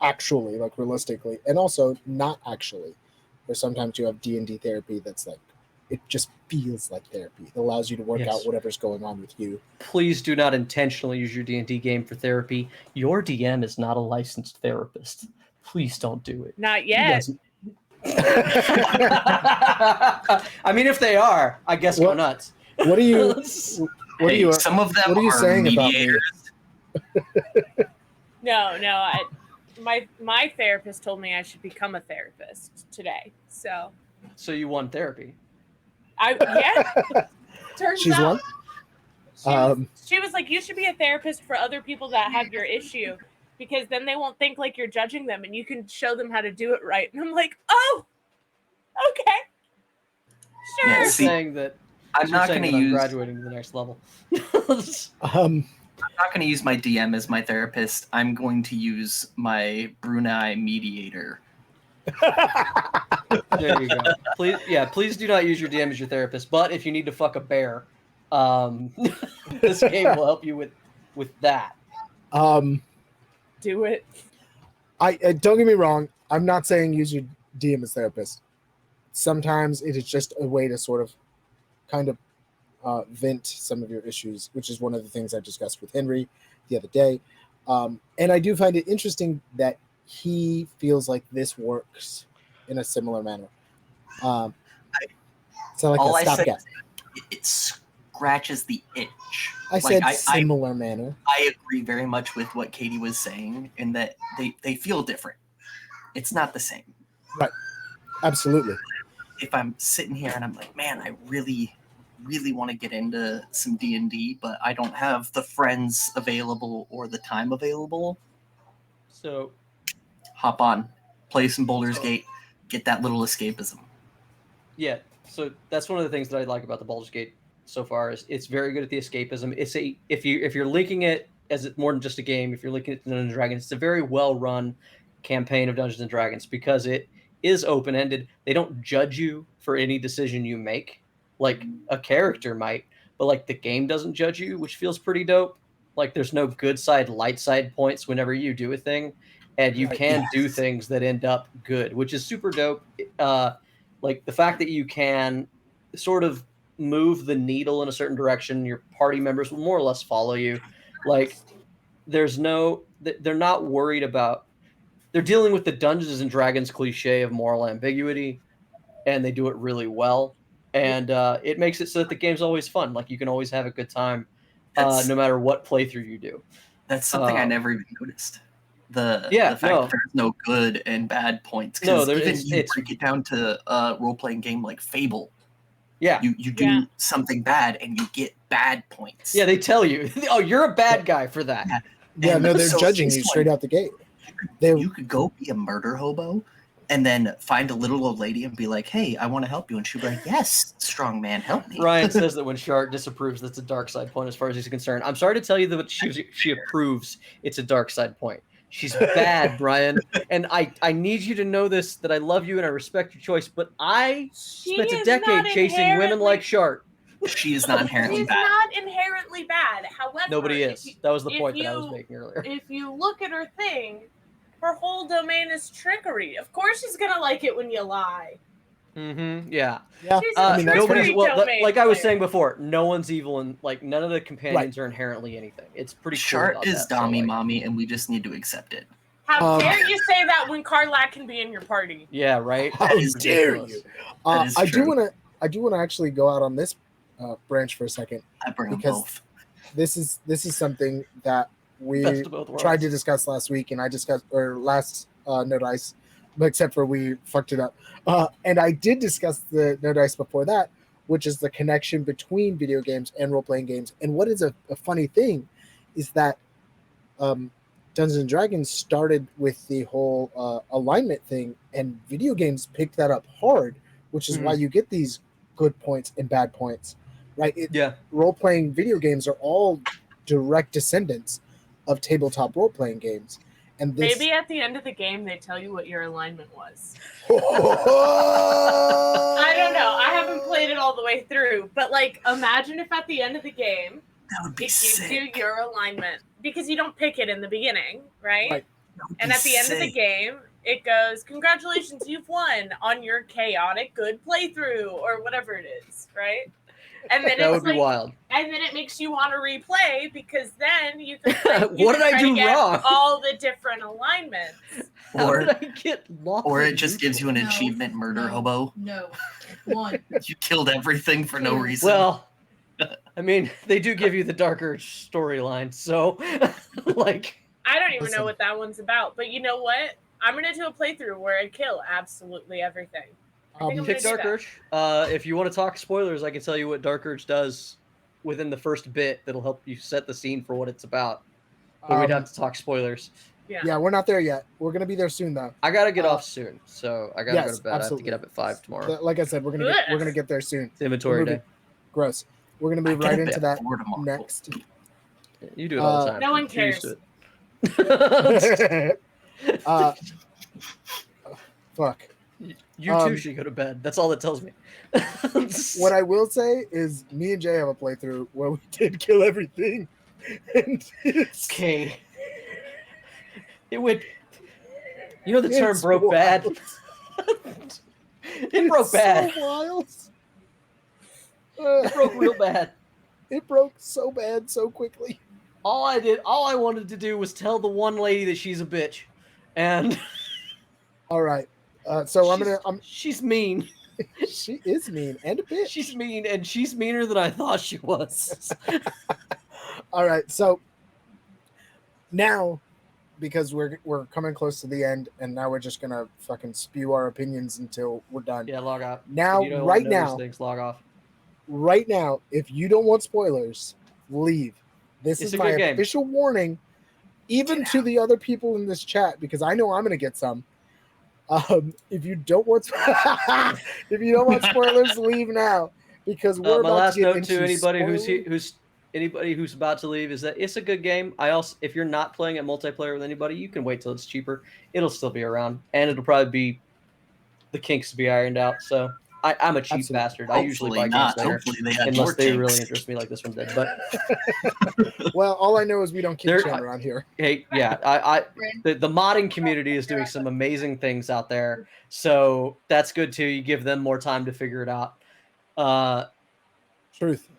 actually, like realistically, and also not actually. Where sometimes you have D&D therapy that's like, it just feels like therapy. It allows you to work out whatever's going on with you. Please do not intentionally use your D&D game for therapy. Your DM is not a licensed therapist. Please don't do it. Not yet. I mean, if they are, I guess go nuts. What are you? What are you? Some of them what are you saying mediators. about me? No. My therapist told me I should become a therapist today. So you won therapy. Turns She's out one. she was like, you should be a therapist for other people that have your issue, because then they won't think like you're judging them, and you can show them how to do it right. And I'm like, oh, okay, sure. Yeah, Saying that I'm not going to use graduating to the next level. I'm not going to use my DM as my therapist. I'm going to use my Brunei mediator. There you go. Please do not use your DM as your therapist. But if you need to fuck a bear, this game will help you with that. Do it. I don't get me wrong. I'm not saying use your DM as therapist. Sometimes it is just a way to sort of kind of vent some of your issues, which is one of the things I discussed with Henry the other day. And I do find it interesting that he feels like this works in a similar manner. So like all a I said, stopgap. it scratches the itch. I said similar manner. I agree very much with what Katie was saying in that they feel different. It's not the same. Right. Absolutely. If I'm sitting here and I'm like, man, I really, really want to get into some D&D, but I don't have the friends available or the time available. So hop on, play some Baldur's Gate, get that little escapism. Yeah, so that's one of the things that I like about the Baldur's Gate so far is it's very good at the escapism. It's if you're linking it as more than just a game, if you're linking it to Dungeons and Dragons, it's a very well run campaign of Dungeons and Dragons because it is open ended. They don't judge you for any decision you make, like a character might, but like the game doesn't judge you, which feels pretty dope. Like there's no good side, light side points whenever you do a thing, and you can do things that end up good, which is super dope. Like the fact that you can sort of move the needle in a certain direction, your party members will more or less follow you. Like they're not worried about, they're dealing with the Dungeons and Dragons cliche of moral ambiguity, and they do it really well. And it makes it so that the game's always fun. Like you can always have a good time, no matter what playthrough you do. That's something I never even noticed. The fact that there's no good and bad points. No, even you break it down to a role-playing game like Fable. Yeah. You do something bad and you get bad points. Yeah, they tell you, oh, you're a bad guy for that. Yeah, no, they're judging you straight out the gate. You could go be a murder hobo and then find a little old lady and be like, "Hey, I want to help you," and she'll be like, "Yes, strong man, help me." Ryan says that when Shart disapproves, that's a dark side point as far as he's concerned. I'm sorry to tell you that she approves. It's a dark side point. She's bad, Brian, and I need you to know this, that I love you and I respect your choice. But I She spent a is decade not chasing women like Shart. She is not inherently She's bad. not inherently bad. However, Nobody if is. That was the if point that I you- was making earlier. If you look at her thing, her whole domain is trickery. Of course, she's gonna like it when you lie. Mm-hmm. Yeah. Yeah, She's I a mean, that's Nobody's trickery well. domain Like I was player. saying before, no one's evil, and like none of the companions are inherently anything. It's pretty cool. Shart about is that, so, Dommy like, Mommy, and we just need to accept it. How dare you say that when Carlac can be in your party? Yeah. Right. How is dare ridiculous. you? That is I do true. want to actually go out on this branch for a second. I bring them Because- both. This is something that we Best of both worlds. tried to discuss last week, and I discussed or last No Dice, except for we fucked it up. And I did discuss the No Dice before that, which is the connection between video games and role playing games. And what is a funny thing is that Dungeons and Dragons started with the whole alignment thing, and video games picked that up hard, which is why you get these good points and bad points, right? Yeah. Role-playing video games are all direct descendants of tabletop role-playing games. And this... Maybe at the end of the game they tell you what your alignment was. I I don't know. I haven't played it all the way through, but like, imagine if at the end of the game That would be it gives you sick. your alignment, because you don't pick it in the beginning, right? Right. That would And be at the end of the sick. game, it goes, "Congratulations, you've won on your chaotic good playthrough," or whatever it is, right? And then That it's would be like, wild. and then it makes you want to replay, because then you can. You What can did I try to do get wrong? all the different alignments. How Or- did I get lost? Or in it just gives you an No. achievement, murder No. hobo. No. One. You killed everything for no reason. Well, I mean, they do give you the darker storyline, so like, I don't even Listen. know what that one's about, but you know what? I'm gonna do a playthrough where I kill absolutely everything. I think I'm pick gonna Dark do Urge. If you want to talk spoilers, I can tell you what Dark Urge does within the first bit. That'll help you set the scene for what it's about. But we'd have to talk spoilers. Yeah, we're not there yet. We're gonna be there soon, though. I gotta get off soon, so I gotta go yes, to bed. absolutely. I have to get up at 5 tomorrow. Like I said, we're gonna get there soon. It's inventory We're day. moving. Gross. We're gonna I move get right up into at that 4 tomorrow. next. You do it all the time. No one You're used cares. to it. Fuck. You too should go to bed. That's all that tells me. What I will say is, me and Jay have a playthrough where we did kill everything, and it's, Okay. It would. You know the term it's broke bad. wild. It broke It's bad. So wild. It broke real bad. It broke so bad so quickly. All I wanted to do was tell the one lady that she's a bitch, and All right. So I'm she's mean. she is mean and a bitch. She's mean, and she's meaner than I thought she was. All right. So now, because we're coming close to the end, and now we're just gonna fucking spew our opinions until we're done. Yeah, log off. Now, If you don't right wanna know these now, things, log off. right now, if you don't want spoilers, leave. This It's is a my good game. official warning, even to the other people in this chat, because I know I'm gonna get some. If you don't want spoilers, leave now, because we're My about last to get note into to anybody spoiler- anybody who's about to leave is that it's a good game. If you're not playing it multiplayer with anybody, you can wait till it's cheaper. It'll still be around, and it'll probably be the kinks to be ironed out. So I'm a cheap Absolutely. bastard. I usually buy Hopefully not. games later, Hopefully they have unless more they kinks. really interest me like this one did. But Well, all I know is we don't keep There- chat around here. hey, yeah, the modding community is doing some amazing things out there, so that's good too. You give them more time to figure it out. Truth.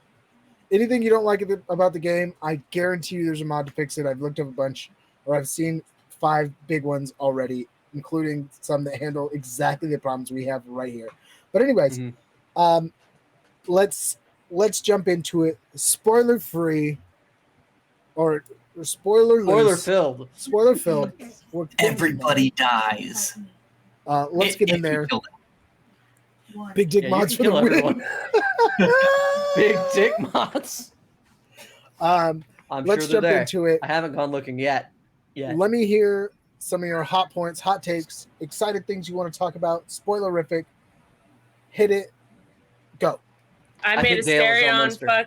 Anything you don't like about the game, I guarantee you there's a mod to fix it. I've looked up a bunch, or I've seen 5 big ones already, including some that handle exactly the problems we have right here. But anyways, Mhm. Let's jump into it. Spoiler free, or spoiler loose. Spoiler filled. Spoiler filled. Everybody dies. Let's get in If you there. kill them. One. Big dick Yeah, you mods can for the kill win. everyone. Big dick mods. Um, I'm let's sure they're jump there. into it. I haven't gone looking yet. Let me hear some of your hot points, hot takes, excited things you want to talk about. Spoilerific. Hit it. Go. I made think Dale is Asterion Elminster. fuck.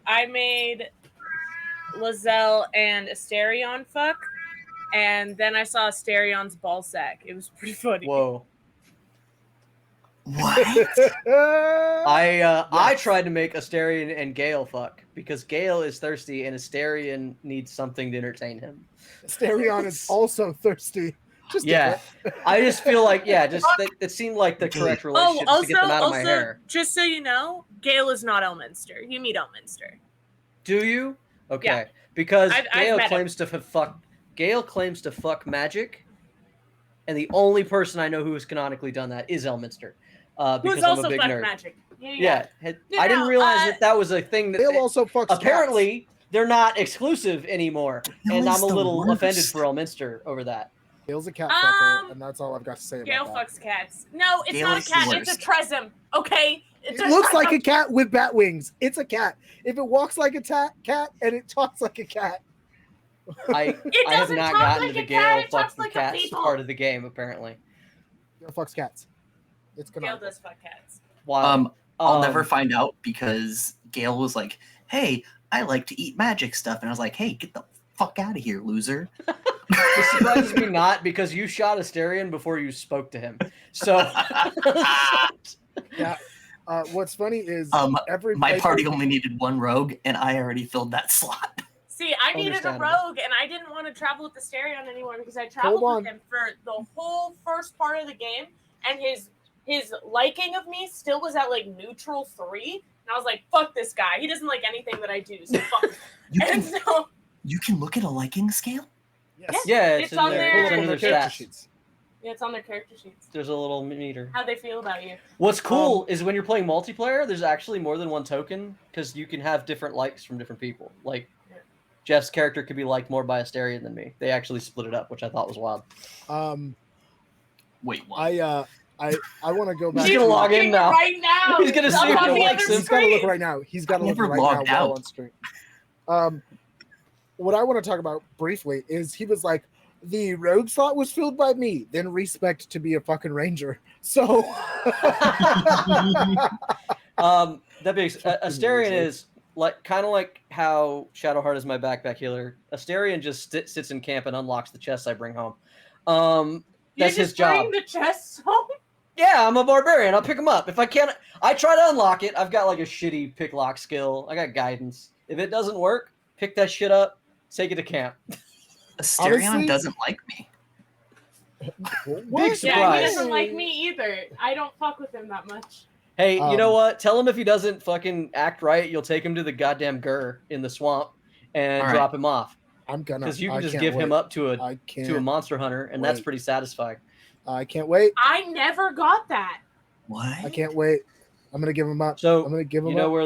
I made Lizelle and Asterion fuck, and then I saw Asterion's ball sack. It was pretty funny. Whoa. What? I tried to make Asterion and Gale fuck because Gale is thirsty and Asterion needs something to entertain him. Asterion is also thirsty. Just Yeah. I just feel like it seemed like the correct relationship to get them out of my hair. Just so you know, Gale is not Elminster. You meet Elminster. Do you? Okay. Yeah. Because I've Gale met claims to fuck magic, and the only person I know who has canonically done that is Elminster. Because Who's I'm also a big fuck nerd. magic. Yeah. I didn't realize that was a thing that Gale also fucks apparently they're not exclusive anymore, Gale and is I'm a the little worst. offended for Elminster over that. cats. Gale's a cat fucker, and that's all I've got to say Gale about that. fucks cats. No, it's Gale not a is the cat. It's a worst. tresem. Okay. It looks like a cat with bat wings. It's a cat. If it walks like a cat and it talks like a cat. I have doesn't not talk gotten like to a the cat, Gale it talks fucking like a cats people. part of the game, apparently. Gale fucks cats. It's Gale canonical. does fuck cats. Wow. I'll never find out because Gale was like, "Hey, I like to eat magic stuff," and I was like, "Hey, get the fuck out of here, loser." It surprises me not because you shot Asterion before you spoke to him. So Yeah. What's funny is every My party playthrough- only needed one rogue, and I already filled that slot. See, I needed a Understandable. rogue, and I didn't want to travel with the Asterion anymore because I traveled Hold with on. him for the whole first part of the game, and his liking of me still was at like neutral 3, and I was like, "Fuck this guy. He doesn't like anything that I do, so fuck." him." You And can so you can look at a liking scale. Yes. yeah, It's in on there. there. It's Pull up under on their their character stats. sheets. yeah, it's on their character sheets. There's a little meter. How they feel about you. What's cool is when you're playing multiplayer, there's actually more than one token because you can have different likes from different people. Like Jeff's character could be liked more by Asterion than me. They actually split it up, which I thought was wild. Wait, what? I want to go back. He's gonna log in now. right now. He's gonna It's see if on he the likes other him. He's got to look screen. right now. He's got to I've look never right now logged while out. on screen. What I want to talk about briefly is he was like, the rogue slot was filled by me. Then respect to be a fucking ranger. So That being Asterion is like kind of like how Shadowheart is my backpack healer. Asterion just sits in camp and unlocks the chests I bring home. That's his job. Bring the chest home. Yeah, I'm a barbarian. I'll pick them up. If I can't, I try to unlock it. I've got like a shitty pick lock skill. I got guidance. If it doesn't work, pick that shit up, take it to camp. Asterion Honestly- doesn't like me. What? Big Yeah, surprise. he doesn't like me either. I don't fuck with him that much. Hey, you know Um, what? Tell him if he doesn't fucking act right, you'll take him to the goddamn Gur in the swamp and All right. drop him off. I'm gonna. Because you I can just can't give him wait. up to I can't. a monster hunter, and that's wait. pretty satisfying. I can't wait. I never got that. What? I can't wait. I'm gonna give him up. So I'm gonna give him you know up. where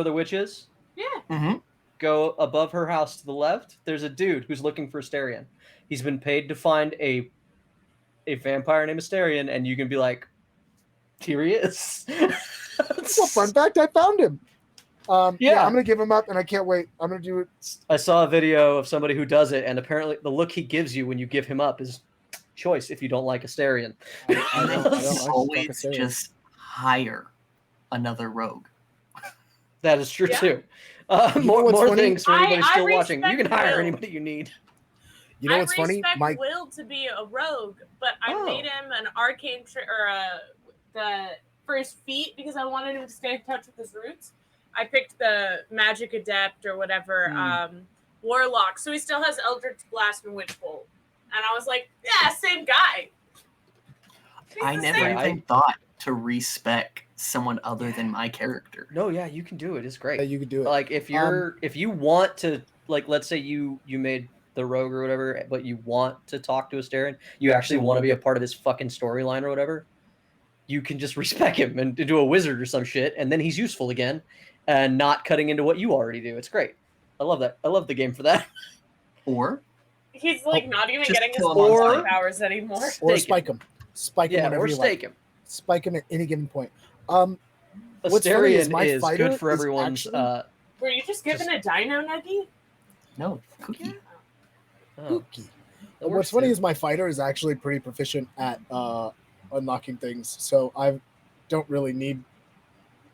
the witch is? Yeah. Mm-hmm. Go above her house to the left. There's a dude who's looking for Asterion. He's been paid to find a vampire named Asterion, and you can be like, here he is. Well, fun fact, I found him. Yeah. I'm gonna give him up, and I can't wait. I'm gonna do it. I saw a video of somebody who does it, and apparently the look he gives you when you give him up is choice if you don't like Asterion. I And don't then like you fucking always serious. just hire another rogue. That is true Yeah. too. You know what's More funny? things for anybody I still watching. You can respect hire Will. anybody you need. You know I what's funny? respect My Will to be a rogue, but I Oh. made him an arcane for his feet because I wanted him to stay in touch with his roots. I picked the magic adept or whatever, warlock, so he still has Eldritch Blast and Witch Bolt. And I was like, yeah, same guy. He's I the never same. even thought to respec someone other than my character. No, yeah, you can do it. It's great. yeah, you could do it. Like if you want to, like, let's say you made the rogue or whatever, but you want to talk to Asterion, you actually want to be a part of his fucking storyline or whatever, you can just respec him and do a wizard or some shit, and then he's useful again, and not cutting into what you already do. It's great. I love that. I love the game for that. Or He's like not even Just getting his kill him full on time sight. powers anymore. Or Stake spike him. Spike him Yeah, whenever or you stake like. him. Spike him at any given point. What's funny is Asterion my is fighter good for is everyone's. actually- Were you just given a dino nuggie? No, Cookie. Oh, Cookie. that What's works funny too. is my fighter is actually pretty proficient at unlocking things, so I don't really need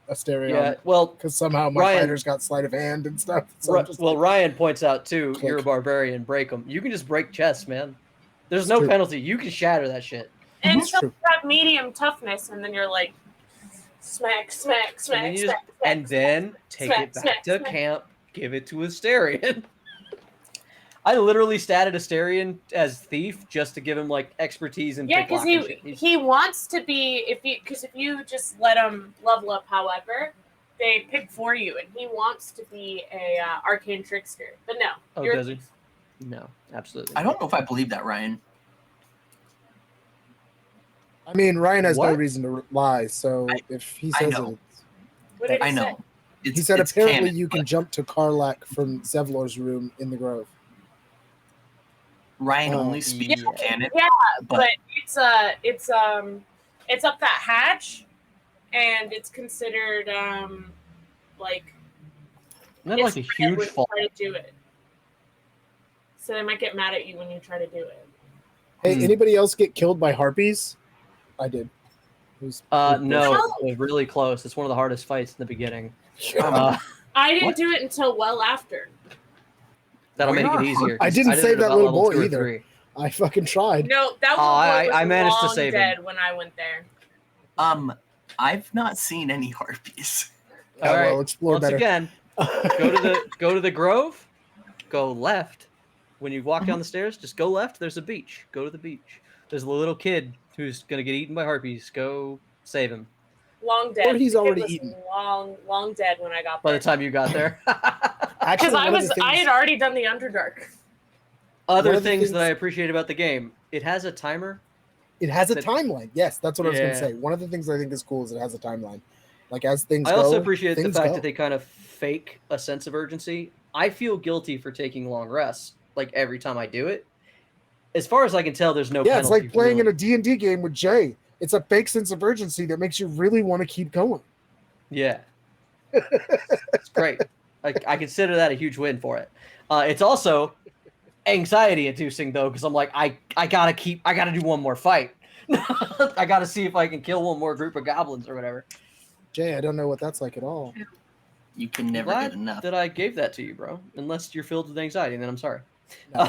Yeah, Asterion well, because somehow my Ryan- fighter's got sleight of hand and stuff. So I'm just like, Ryan points out too, Click. you're a barbarian, break them. You can just break chests, man. There's It's no true. penalty. You can shatter that shit. And It's so true. you have medium toughness, and then you're like, smack, smack, And smack, then, you smack, just, smack, and then take smack, it back smack, to smack. camp, give it to Asterion. I literally statted Asterion as thief just to give him like expertise and Yeah, big because block and shit. he wants to be if you just let him level up, however, they pick for you, and he wants to be a arcane trickster. But no, Oh, you're a does he? thief. No, absolutely. I don't know if I believe that, Ryan. I mean, Ryan has no What? reason to lie, so if he I says know. it, What did he I say? know. he said it's apparently canon, you can but jump to Karlak from Zevlor's room in the Grove. Ryan Oh. only speaks Yeah. canon. Yeah, but but it's up that hatch, and it's considered like Isn't that it's like a red huge when you fall? try to do it. So they might get mad at you when you try to do it. Hey, Hmm. anybody else get killed by harpies? I did. It was No, No. it was really close. It's one of the hardest fights in the beginning. Um, I didn't What? do it until well after. That'll Where make it are easier. I 'cause didn't did save it that about little level boy 2 or either. 3. I fucking tried. No, that Oh, little boy I was managed to long save him. dead when I went there. I've not seen any harpies. All right. Well, explore Once better. again, go to the grove, go left. When you walk down the stairs, just go left. There's a beach. Go to the beach. There's a little kid who's gonna get eaten by harpies. Go save him. Long dead. Or he's The kid already was eaten. Long dead when I got By there. the time you got there. Actually, Because I had already done the Underdark. Other One of the things that I things- appreciate about the game, it has a timer. It has a that- timeline. Yes, that's what I was going to Yeah. say. One of the things I think is cool is it has a timeline. Like as things I go, also appreciate the things fact go. that they kind of fake a sense of urgency. I feel guilty for taking long rests, like every time I do it. As far as I can tell, there's no Yeah, it's penalty. like playing in really. a D&D game with Jay. It's a fake sense of urgency that makes you really want to keep going. Yeah. It's great. I consider that a huge win for it. It's also anxiety inducing though, because I'm like, I gotta do one more fight. I gotta see if I can kill one more group of goblins or whatever. Jay, I don't know what that's like at all. You can never Glad get enough. that I gave that to you, bro. Unless you're filled with anxiety, then I'm sorry. No,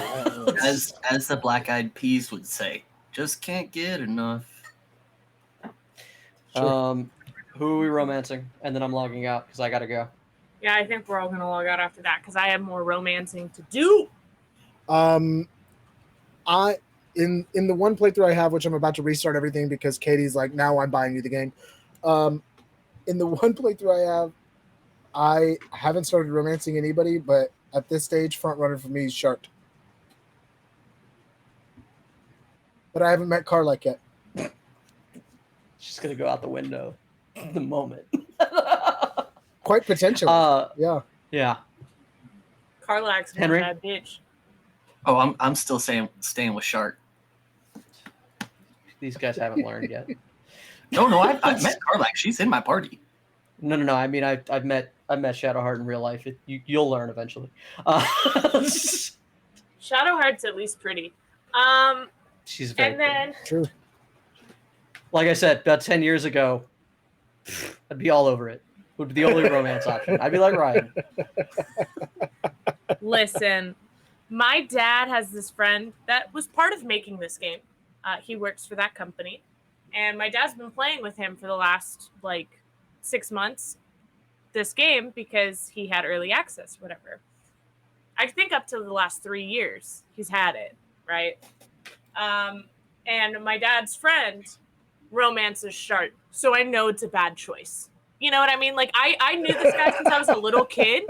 As the Black Eyed Peas would say, just can't get enough. Sure. Who are we romancing? And then I'm logging out because I gotta go. Yeah, I think we're all gonna log out after that because I have more romancing to do. I in the one playthrough I have, which I'm about to restart everything because Katie's like, now I'm buying you the game. In the one playthrough I have, I haven't started romancing anybody, but at this stage, front runner for me is Shark. But I haven't met Karlak yet. Just gonna go out the window the moment. Quite potentially. Yeah. Yeah. Karlak's one Henry? bad bitch. Oh, I'm still staying with Shark. These guys haven't learned yet. No, I've met Karlak. She's in my party. No. I mean, I've met Shadowheart in real life. You'll learn eventually. Shadowheart's at least pretty. She's very And then True. like I said, about 10 years ago, I'd be all over it. Would be the only romance option. I'd be like Ryan. listen, my dad has this friend that was part of making this game. He works for that company, and my dad's been playing with him for the last 6 months. This game because he had early access, whatever. I think up to the last 3 years he's had it, right? And my dad's friend romances Shark, so I know it's a bad choice. You know what I mean? Like I knew this guy since I was a little kid.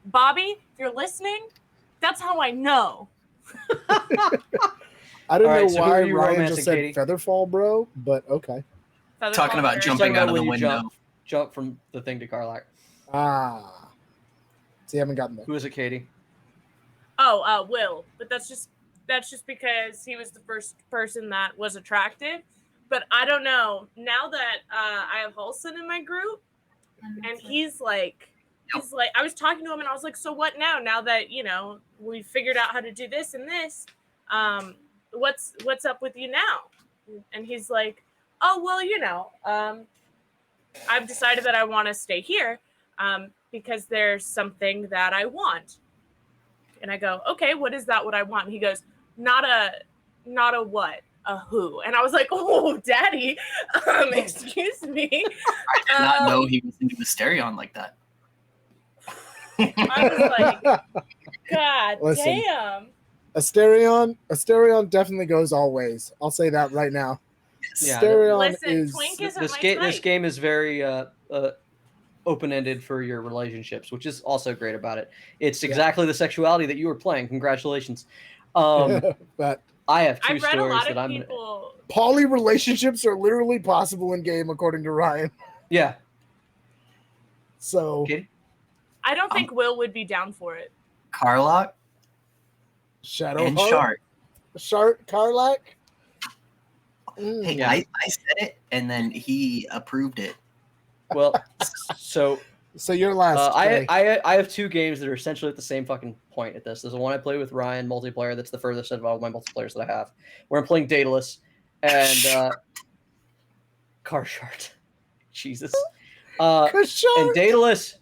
Bobby, if you're listening, that's how I know. I don't All right, know so who why are you Ryan romancing, just said Katie? Featherfall, bro, but okay. Talking about Talking jumping about out of when the you window. jump from the thing to Karlak. Ah. See, I haven't gotten there. Who is it, Katie? Will, but that's just because he was the first person that was attractive. But I don't know. Now that I have Halson in my group, and he's he's like, I was talking to him and I was like, so what now? Now that, we figured out how to do this and this, what's up with you now? And he's like, oh, well, I've decided that I want to stay here because there's something that I want. And I go, okay, what is that? What I want? And he goes, not a what? A who? And I was like, oh, daddy, excuse me. I did not know he was into Mysterion like that. I was like, God Listen. damn. Asterion definitely goes all ways. I'll say that right now. Yeah, Asterion Listen, is Twink isn't this my game type. this game is very open-ended for your relationships, which is also great about it. It's exactly the sexuality that you were playing. Congratulations. but I have two I've read a stories lot that of I'm people. poly relationships are literally possible in game, according to Ryan. Yeah. So Katie? I don't think Will would be down for it. Karlach and Shadowheart, Shart. Karlach. Hey, Yeah. I said it, and then he approved it. Well, so you're last. I have two games that are essentially at the same fucking point at this. There's the one I play with Ryan multiplayer. That's the furthest of all my multiplayers that I have. Where I'm playing Daedalus and Karshart. Jesus. And Daedalus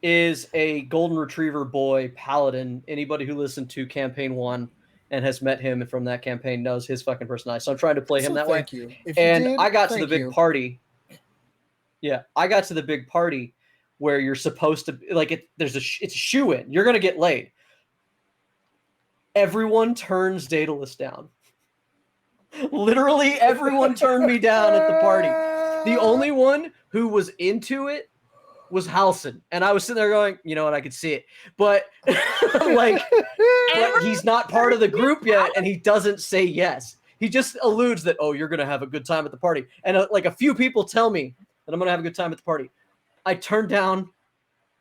is a golden retriever boy paladin. Anybody who listened to campaign 1 and has met him from that campaign knows his fucking personality. So I'm trying to play him that way. Thank you. I got to the big party. Yeah, I got to the big party where you're supposed to it's a shoo-in. You're gonna get laid. Everyone turns Daedalus down. Literally, everyone turned me down at the party. The only one who was into it was Halson, and I was sitting there going, you know what, I could see it, but but he's not part of the group yet, and he doesn't say yes. He just alludes that, oh, you're gonna have a good time at the party, and a few people tell me that I'm gonna have a good time at the party. I turned down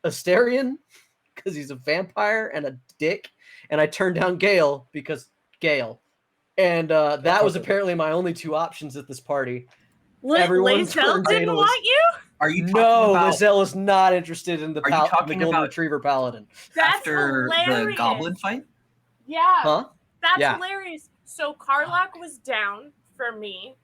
Asterion because he's a vampire and a dick, and I turned down Gale because Gale, and that was apparently my only two options at this party. Everyone Lizelle didn't want you? Are you talking No, about Lizelle is not interested in the golden about retriever paladin. That's after hilarious. the goblin fight? Yeah. Huh? That's Yeah. hilarious. So Karlach was down for me.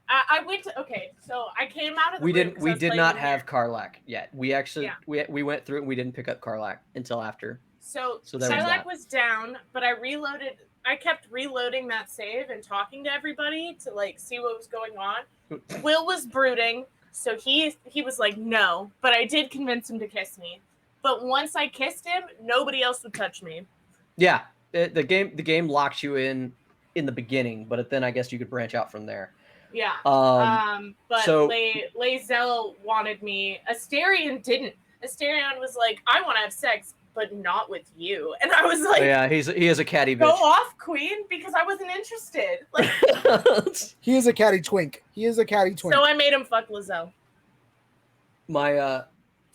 I went to so I came out of the room 'cause I We was did playing not in have here. Karlach yet. We actually we went through it and we didn't pick up Karlach until after. So there was Karlach that. was down, but I kept reloading that save and talking to everybody to see what was going on. Will was brooding, so he was like, no, but I did convince him to kiss me. But once I kissed him, nobody else would touch me. Yeah, the game locks you in the beginning, but then I guess you could branch out from there. Yeah. But so Lizelle wanted me. Asterion didn't. Asterion was like, I want to have sex, but not with you. And I was like, yeah, he is a catty bitch. Go off, queen, because I wasn't interested. He is a catty twink. So I made him fuck Lizelle. My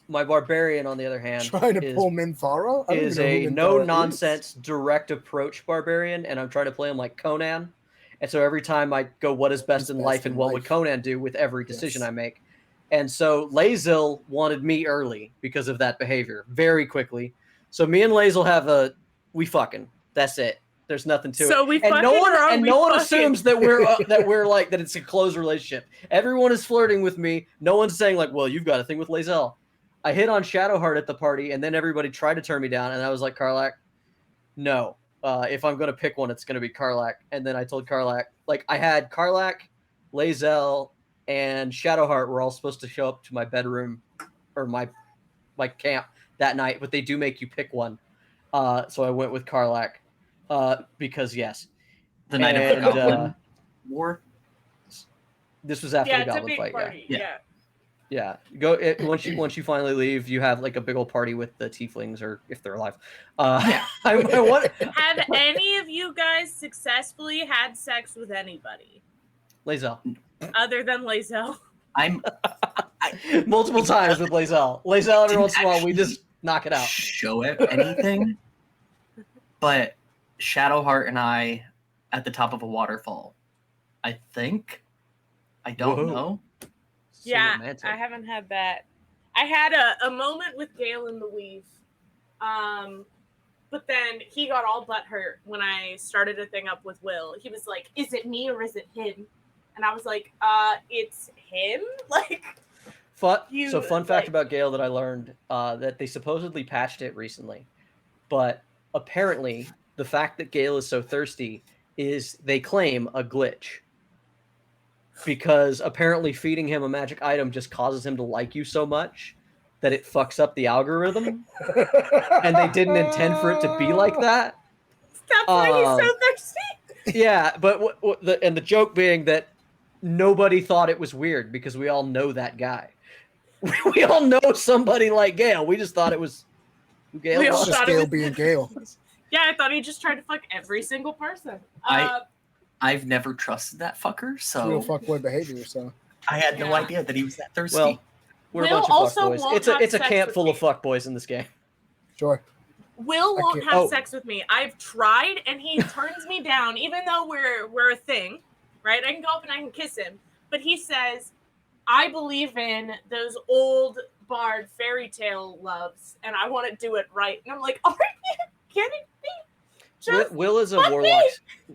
barbarian, on the other hand, trying to pull Minthara is a no-nonsense, direct approach barbarian, and I'm trying to play him like Conan. And so every time I go, what is best in life, and what would Conan do with every decision I make? And so Lae'zel wanted me early because of that behavior, very quickly. So me and Lae'zel have we fucking. That's it. There's nothing to it. So we and fucking, no one assumes that we're that it's a close relationship. Everyone is flirting with me. No one's saying well, you've got a thing with Lae'zel. I hit on Shadowheart at the party, and then everybody tried to turn me down, and I was like, Karlach, no. If I'm going to pick one, it's going to be Karlach. And then I told Karlach, I had Karlach, Lae'zel, and Shadowheart were all supposed to show up to my bedroom or my camp that night, but they do make you pick one. So I went with Karlach because, yes. The night of the Goblin War? This was after the Goblin fight, party. Yeah. Yeah, once you finally leave, you have a big old party with the tieflings, or if they're alive. Have any of you guys successfully had sex with anybody? Lae'zel. Other than Lae'zel? Multiple times with Lae'zel. Lae'zel, every once in a while, we just knock it out. Show it anything, but Shadowheart and I at the top of a waterfall. I don't know. Yeah, I haven't had that. I had a moment with Gale in the weave. But then he got all butthurt when I started a thing up with Will. He was like, "Is it me or is it him?" And I was like, it's him." Like, fun fact about Gale that I learned that they supposedly patched it recently, but apparently the fact that Gale is so thirsty is, they claim, a glitch. Because apparently feeding him a magic item just causes him to like you so much that it fucks up the algorithm, and they didn't intend for it to be like that. That's why he's so thirsty. Yeah, but the joke being that nobody thought it was weird because we all know that guy. We all know somebody like Gale. We just thought it was Gale. We all was. Just thought it Gale was- being Gale. Yeah, I thought he just tried to fuck every single person. I've never trusted that fucker, Real so fuckboy behavior. So I had no Yeah. idea that he was that thirsty. Well, we're a Will bunch of also fuckboys. won't It's a have sex camp with full of me. fuckboys in this game. sure. Will I won't can't- have oh. sex with me. I've tried, and he turns me down, even though we're a thing, right? I can go up and I can kiss him, but he says, "I believe in those old bard fairy tale loves, and I want to do it right." And I'm like, "Are you kidding me?" Just Will is a fuck warlock. me.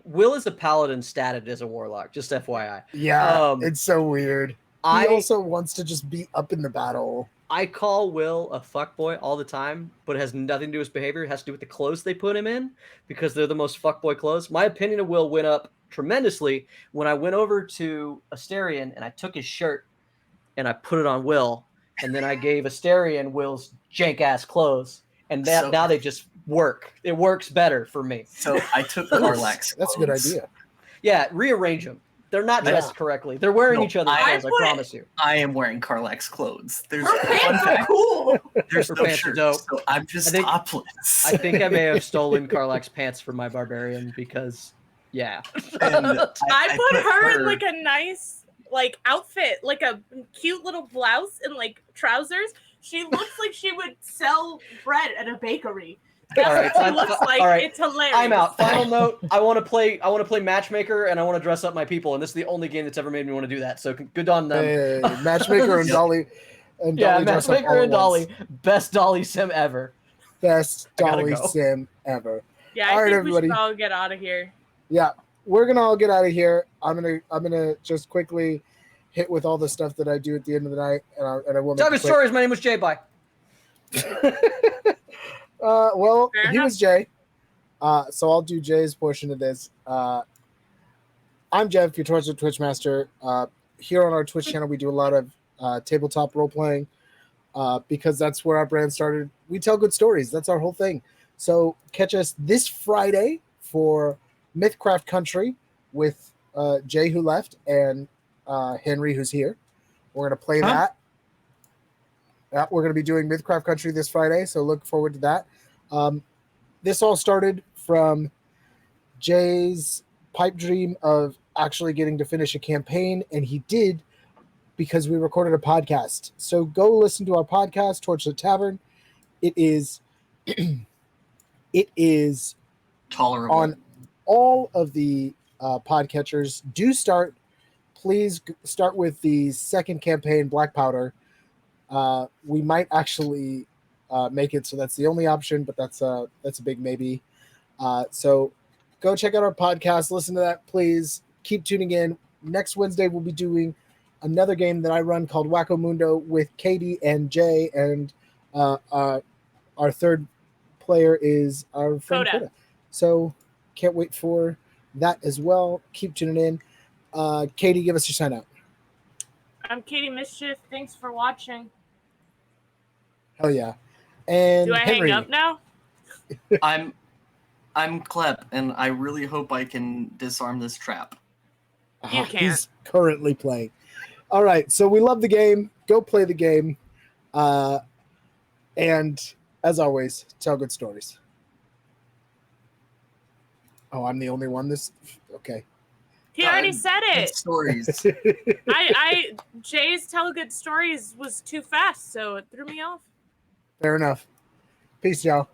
Will is a paladin statted as a warlock. Just FYI. Yeah, Um, it's so weird. He I also wants to just be up in the battle. I call Will a fuckboy all the time, but it has nothing to do with his behavior. It has to do with the clothes they put him in, because they're the most fuckboy clothes. My opinion of Will went up tremendously when I went over to Asterion and I took his shirt and I put it on Will, and then I gave Asterion Will's jank ass clothes, and So- now they just work. It works better for me. So I took Karlak's That's a good clothes. idea. Yeah, rearrange them. They're not Yeah. dressed correctly. They're wearing No, each other's I clothes. I put it- promise you. I am wearing Karlak's clothes. There's Her fun pants are fact, cool. there's Her no pants are shirt, dope. so I'm just I think- topless. I think I may have stolen Karlak's pants for my barbarian because, yeah. And I put her in like a nice outfit, like a cute little blouse and like trousers. She looks like she would sell bread at a bakery. That's All right, what she looks like. all right. It's hilarious. I'm out. Final note: I want to play Matchmaker, and I want to dress up my people, and this is the only game that's ever made me want to do that. So good on them. Hey, Matchmaker and Yep. Dolly. And Yeah, Dolly dress up Matchmaker all and at once. Dolly, best Dolly sim ever. Best I gotta Dolly go. sim ever. Yeah, All I right, think everybody. we should all get out of here. Yeah, we're gonna all get out of here. I'm gonna just quickly hit with all the stuff that I do at the end of the night, and I will make Tell it good quick. stories. My name was Jay. Bye. Well, Fair he enough. was Jay. So I'll do Jay's portion of this. I'm Jeff, your Twitch master. Here on our Twitch channel, we do a lot of tabletop role playing because that's where our brand started. We tell good stories. That's our whole thing. So catch us this Friday for Mythcraft Country with Jay, who left, and Henry, who's here. We're going to play Huh? that. Yeah, we're going to be doing Mythcraft Country this Friday, so look forward to that. This all started from Jay's pipe dream of actually getting to finish a campaign, and he did because we recorded a podcast. So go listen to our podcast, Torch the Tavern. It is it is tolerable. on all of the podcatchers. Do start. Please start with the second campaign, Black Powder. We might actually make it so that's the only option, but that's a big maybe. So go check out our podcast. Listen to that, please. Keep tuning in. Next Wednesday, we'll be doing another game that I run called Wacko Mundo with Katie and Jay, and our third player is our friend Coda. Coda. So can't wait for that as well. Keep tuning in. Katie, give us your sign out. I'm Katie Mischief. Thanks for watching. Hell yeah. And Do I Henry, hang up now? I'm Klep, and I really hope I can disarm this trap. You can't. He's currently playing. All right, so we love the game. Go play the game. And as always, tell good stories. Oh, I'm the only one this okay. He already God, said Good it. stories. Jay's tell good stories was too fast, so it threw me off. Fair enough. Peace, y'all.